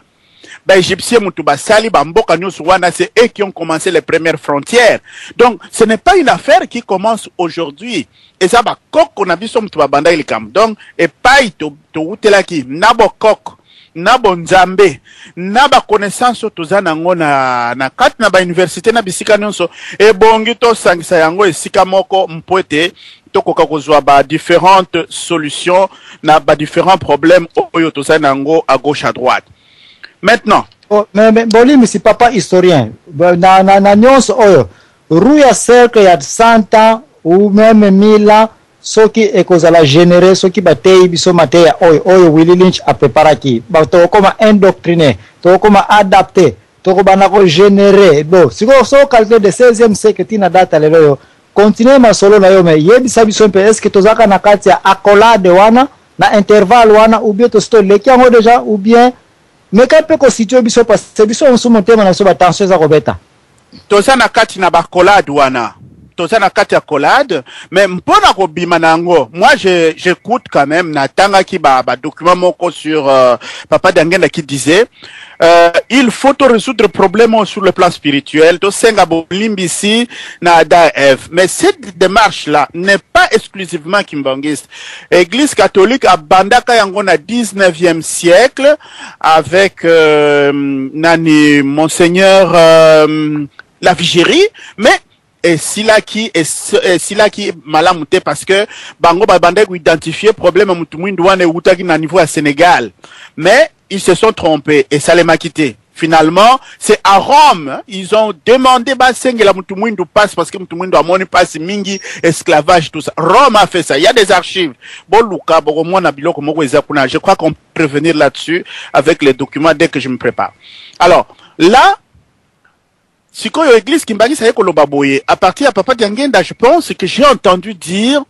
Bah, Égyptiens, Moutoubassali, Bamboka, Nyosouana, c'est eux qui ont commencé les premières frontières. Donc, ce n'est pas une affaire qui commence aujourd'hui. Et ça, bah, kok, on a vu son Moutouabanda, il kam. Donc, et pas, to outelaki, nabo kok, nabo nzambe, naba connaissance, tozanango na kat, na ba université, na bisika nyonso, et bongito, sangisa yango, et sikamoko, mpwete, tokoka kozwa ba différentes solutions, na ba différents problèmes, oyo tozanango, à gauche, à droite. Maintenant. Oh, mais Bolimi, c'est papa historien. Na nyonso oyo. Rouya cercle ya 100 ans ou même 1000 ans, ce qui est cause à la générer, ce qui batei biso mateya oyo Willie Lynch a préparé qui. Ba to comme indoctriner, to comme adapter, to comme banako générer. Bon, si vous so calcul de 16e siècle tina data lelo yo. Continuer ma solo na yo mais yebisa biso mpe est-ce que tozaka na kati ya accolade wana na intervalle wana ou bien to sto leki yango déjà ou bien mais quand peut constituer biso parce que biso on soumonte na so ba tension za kobeta toza na kati na bakolade wana toza na kati ya kolade mais mpona ko bima nango moi j'écoute quand même na tanga ki ba document moko sur papa Dangenda qui disait il faut résoudre le problème sur le plan spirituel to senga bolimbisi na Adam et Ève. Mais cette démarche là n'est pas exclusivement kimbangiste. Église catholique a bandaka yango na 19e siècle avec nani monseigneur la Vigérie, mais et sila qui malamute parce que bango babande ko identifier problème mutu mwindu wana utaki na niveau à Sénégal, mais ils se sont trompés et ça les m'a quitté. Finalement, c'est à Rome, ils ont demandé que la mutu mwindu passe parce que mutu mwindu a moni passe mingi esclavage tout ça. Rome a fait ça. Il y a des archives. Bon Luka, je crois qu'on peut revenir là-dessus avec les documents dès que je me prépare. Alors là. Si quand l'église Kimbagi ça y est kolobaboye, à partir de Papa Dangenda, je pense que j'ai entendu dire,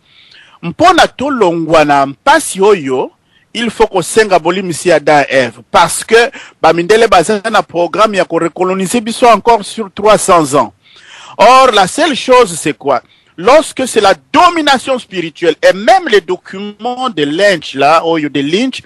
mpona to longwana mpasi oyo, il faut qu'on senga boli misi Adam et Ève. Parce que, bamindele bazana programme ya ko recoloniser biso encore sur 300 ans. Or, la seule chose c'est quoi? lorsque c'est la domination spirituelle, et même les documents de Lynch, là, de Lynch,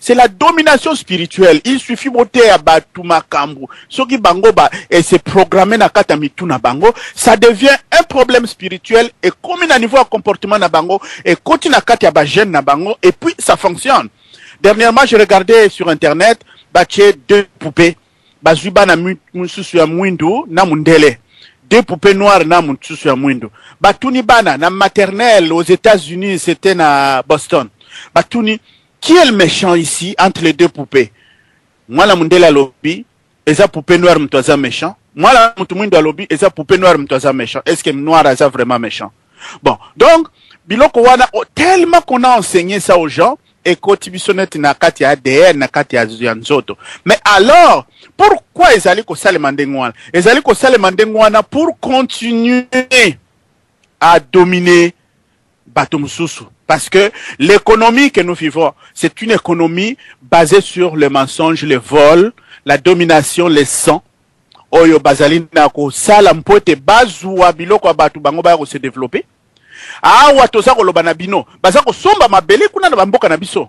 c'est la domination spirituelle. Il suffit de à Batuma Kambu. Ce qui bango et c'est programmé na kata mituna bango, ça devient un problème spirituel et comme à niveau de comportement na bango et continue à kata ba jeune na bango et puis ça fonctionne. Dernièrement, je regardais sur internet, baché 2 poupées, bazuba na mususu ya mwindu na mundele. 2 poupées noires na mutsusu ya mwindo. Batuni bana na maternelle aux États-Unis, c'était na Boston. Batuni, qui est le méchant ici entre les 2 poupées? Moi la mundela lobby, eza poupée noire mtoza méchant. Moi la mwindo lobby, eza poupée noire mtoza méchant. Est-ce que noir eza vraiment méchant? Bon, donc biloko wana tellement qu'on a enseigné ça aux gens et kotibisonnet na kati ADN na kati ya nzoto. Mais alors pourquoi ezali ko sale mandengwana? Ezali ko sale mandengwana pour continuer à dominer Batumsusu. Parce que l'économie que nous vivons, c'est une économie basée sur le mensonge, le vol, la domination, le sang. Oyo bazali na ko sala mpote bazwa biloko batu bango ba ko se développer. Awa toza koloba na bino, baza ko somba mabele kuna na bamboka na biso.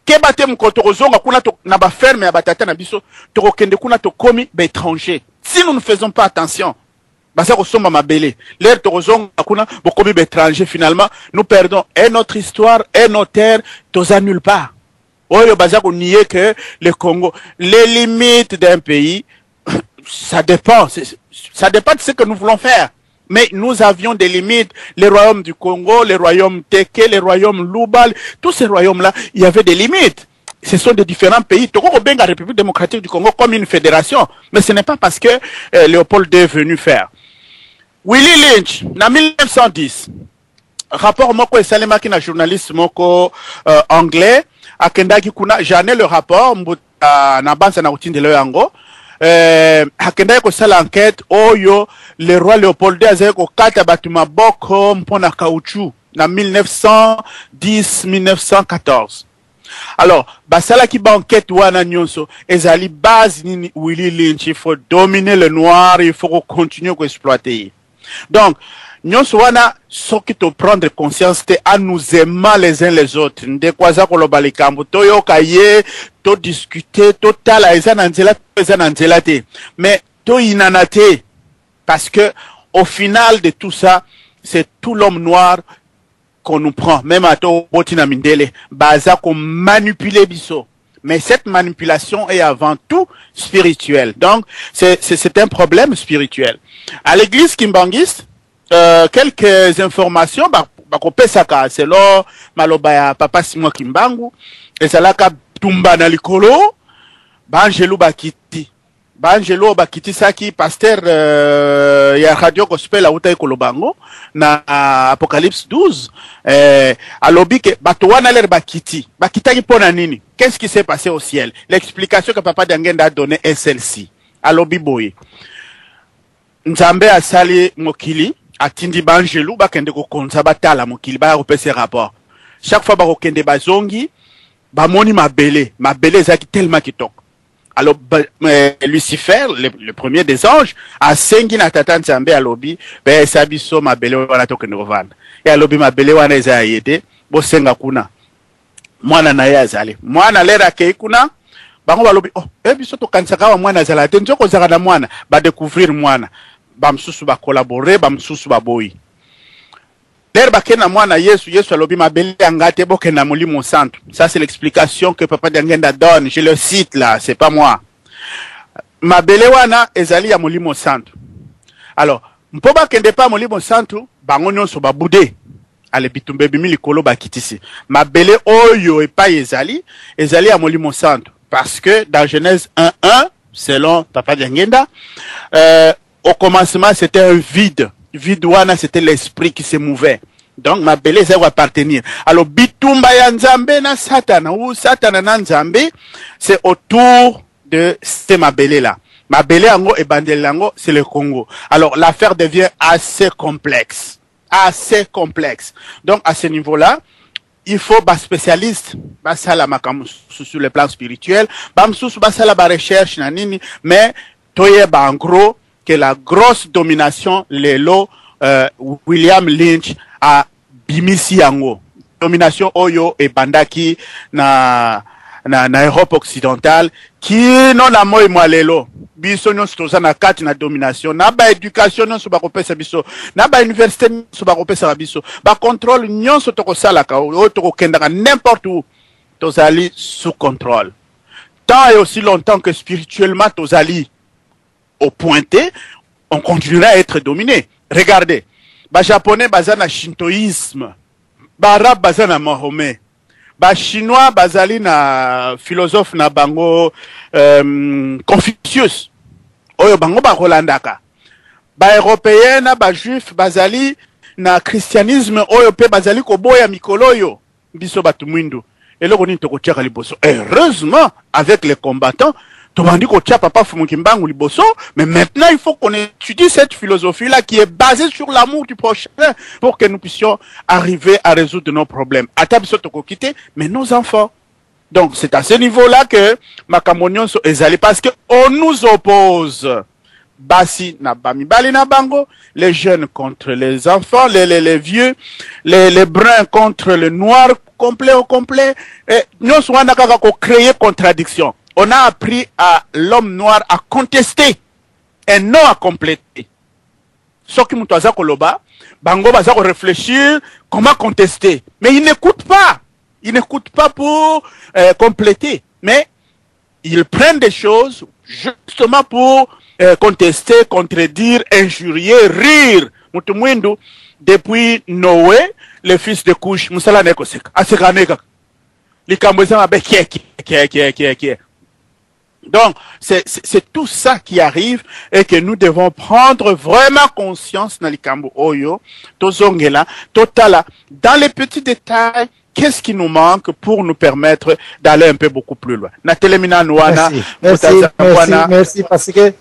Keba te mkotorozonga kuna to na ba ferme ya batata na biso, to kende kuna to komi ba étranger. Si nous ne faisons pas attention, baza ko somba mabele. L'air torozonga kuna bo komi ba étranger finalement, nous perdons et notre histoire et nos terres, toza nulle part. Oyo baza ko nier que le Congo, les limites d'un pays, ça dépend de ce que nous voulons faire. Mais nous avions des limites, les royaumes du Congo, les royaumes Teke, les royaumes Lubal, tous ces royaumes-là, il y avait des limites. Ce sont des différents pays. Togo Benga, République démocratique du Congo, comme une fédération. Mais ce n'est pas parce que Léopold II est venu faire. Willie Lynch, en 1910, rapport moko et Salemaki na journaliste moko anglais, à Kendaki Kuna, j'en ai le rapport, na bansa na routine de l'Oyango, hakenda ko sala enquête oyo le roi Léopold II azali ko kata batu maboko mpona caoutchouc na 1910-1914. Alors basala ki ba enquête wana nyonso ezali base nini Willie Lynch, il faut dominer le noir, il faut continuer à exploiter. Donc nyonso wana soki to prendre conscience te à nous aimer les uns les autres nde kwaza ko loba likambo to yoka ye to discuter to tala eza na nzela te mais to inanate parce que au final de tout ça c'est tout l'homme noir qu'on nous prend même à to botina mindele baza ko manipuler biso. Mais cette manipulation est avant tout spirituelle. Donc c'est un problème spirituel. À l'église kimbangiste, quelques informations bakopesaka selon maloba ya papa Simon Kimbangu ezalaka tumba na likolo banjelu bakiti saki pasteur ya radio gospel auta ekolobango na Apocalypse 12 alobi ke bato wana ler bakitaki pona nini? Qu'est-ce qui s'est passé au ciel? L'explication que papa Dangenda a donnée est celle-ci. Alobi boye Nzambe asali mokili atindi banjelu bakende ko konza batala mokili ba ko pese rapport. Chaque fois ba ko kende bazongi bamoni mabele ezaki tellement kitoko. Alors Lucifer, le premier des anges, a sengi na tata Nzambe alobi be sabiso mabele wana to kende kovanda. Et alobi mabele wana eza yede bo senga kuna. Mwana na ye azali. Mwana lera ke kuna bango balobi biso to kansaka wa mwana azala te nzoko zaka na mwana ba découvrir mwana. Bamsusu ba collaborer bamsusu ba boyi der bakena mwana Yesu alobi mabele angate bokena molimo santo. Ça c'est l'explication que papa Dangenda donne, je le cite là, c'est pas moi. Mabele wana ezali ya molimo santo. Alors mpo bakende pa molimo santo bango nyonso babude ale bitumbe bimi likolo bakitisi mabele oyo epa ezali ya molimo santo parce que dans Genèse 1:1 selon papa Dangenda au commencement, c'était un vide. Vide wana, c'était l'esprit qui se mouvait. Donc, ma belle, ça va appartenir. Alors, bitumba ya Nzambe na Satana, ou Satana na Nzambe, c'est autour de ces mabele-là. Mabele ango et bandelango, c'est le Congo. Alors, l'affaire devient assez complexe. Assez complexe. Donc, à ce niveau-là, il faut bas spécialiste, bas sala makamu sur le plan spirituel, bas sala ba recherche na nini, mais toye ba en gros, que la grosse domination, les lots, William Lynch a bimisi yango domination oyo e bandaki na Europe occidentale qui non la moi lelo biso nyonso toza na kati na domination na ba éducation nyonso bakopesa biso na ba université nyonso bakopesa biso ba contrôle nyonso tokosalaka oyo tokokendaka n'importe où tozali sous contrôle tant et aussi longtemps que spirituellement tozali au pointé on continuera à être dominé. Regardez, ba japonais baza na shintoïsme, ba arabe baza na Mahomet, ba chinois bazali na philosophe na bango Confucius. Oyo bango ba rolandaka. Ba européen na ba juif bazali na christianisme oyo pe bazali ko boya mikolo yo biso batu mwindu. Eloko nini tokotiaka liboso. Heureusement avec les combattants Tomandi ko tia papa Fumukimbangu liboso, mais maintenant il faut qu'on étudie cette philosophie-là qui est basée sur l'amour du prochain pour que nous puissions arriver à résoudre nos problèmes. Atabiso toko quitter, mais nos enfants. Donc c'est à ce niveau-là que Makamonion so ezali parce que on nous oppose. Basi na bamibali na bango, les jeunes contre les enfants, les vieux, les bruns contre les noirs, complet au complet. Et nous sommes d'accord pour créer contradiction. On a appris à l'homme noir à contester et non à compléter. Ce qui m'a dit Koloba, Bango va réfléchir comment contester. Mais il n'écoute pas. Il n'écoute pas pour compléter. Mais ils prennent des choses justement pour contester, contredire, injurier, rire. Mutumwindu, depuis Noé, le fils de Cush, Moussala Nekosek, Asekaneka. Les Cambodgiens avec qui. Donc, c'est tout ça qui arrive et que nous devons prendre vraiment conscience dans les Kambo Oyo, Tozongela, Totala, dans les petits détails, qu'est-ce qui nous manque pour nous permettre d'aller un peu beaucoup plus loin. Merci, parce que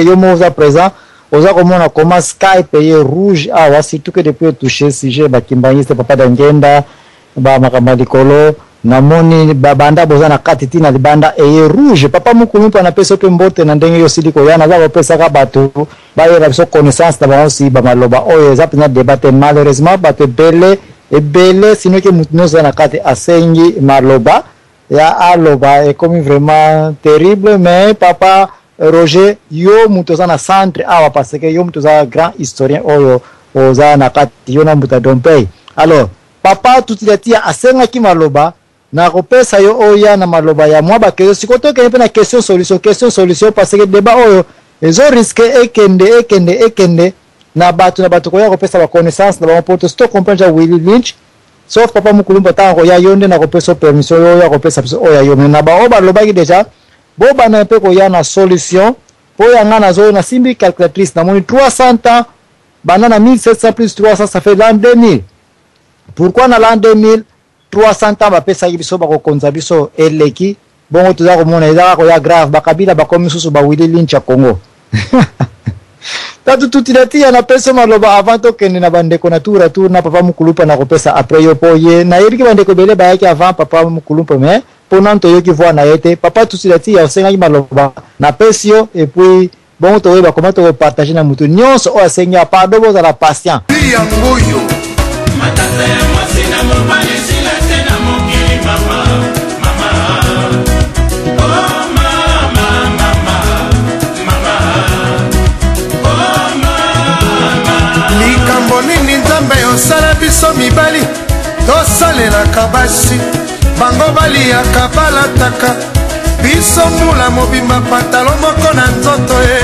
yo moza présent, oza komona comment Skype est rouge, surtout que depuis toucher sujet, Kimbaniste, Papa Dangenda, Makamadikolo, namoni babanda boza na katiti na libanda eye rouge papa mukulumpa na pesa pe mbote na ndenge yo siliko yana za pesa ka bato ba yera biso connaissance na ba si ba maloba oyo za pena débattre malheureusement bato belé sinon que mutnoza na kati asengi maloba ya aloba est comme vraiment terrible mais papa Roger yo mutoza na centre awa parce que yo mutoza grand historien oyo oza na kati yo na muta dompei alors papa tutilatia asenga ki maloba na kopesa yo oya na maloba ya mwa ba kezo sikoto ke pe na question solution parce que débat oyo ezo risquer ekende na bato ko ya kopesa ba connaissance na ba poto sto comprendre Willie Lynch sauf papa mukulumba tango ya yonde na kopesa permission yo ya kopesa oya yo na ba oba loba ki déjà bo bana pe ko ya na solution po ya ngana zo na simbi calculatrice na moni 300 ans banana 1700 plus 300 ça fait l'an 2000. Pourquoi dans l'an 2000 300 ans ba pesa biso ba ko konza biso eleki bongo tuza ko mona eza ko ya grave bakabila ba komisusu ba Willie Lynch ya Congo tatu tutilati ya na pesa maloba avant to kende na bandeko na tour na papa mukulupa na ko pesa après yo poye na yebiki bandeko bele ba yaki avant papa mukulupa mais pendant to yo ki voit na yete papa tutilati ya osenga maloba na pesio et puis bongo to ba comment to partager na mutu nyonso o asenga pardon bo za la patient matata ya mwasi na mobali sila tena mokili mama oh mama likambo nini nzambe osala biso mibali tosalelaka basi bango baliyaka balataka biso mbula mobimba patalo moko na nzoto ye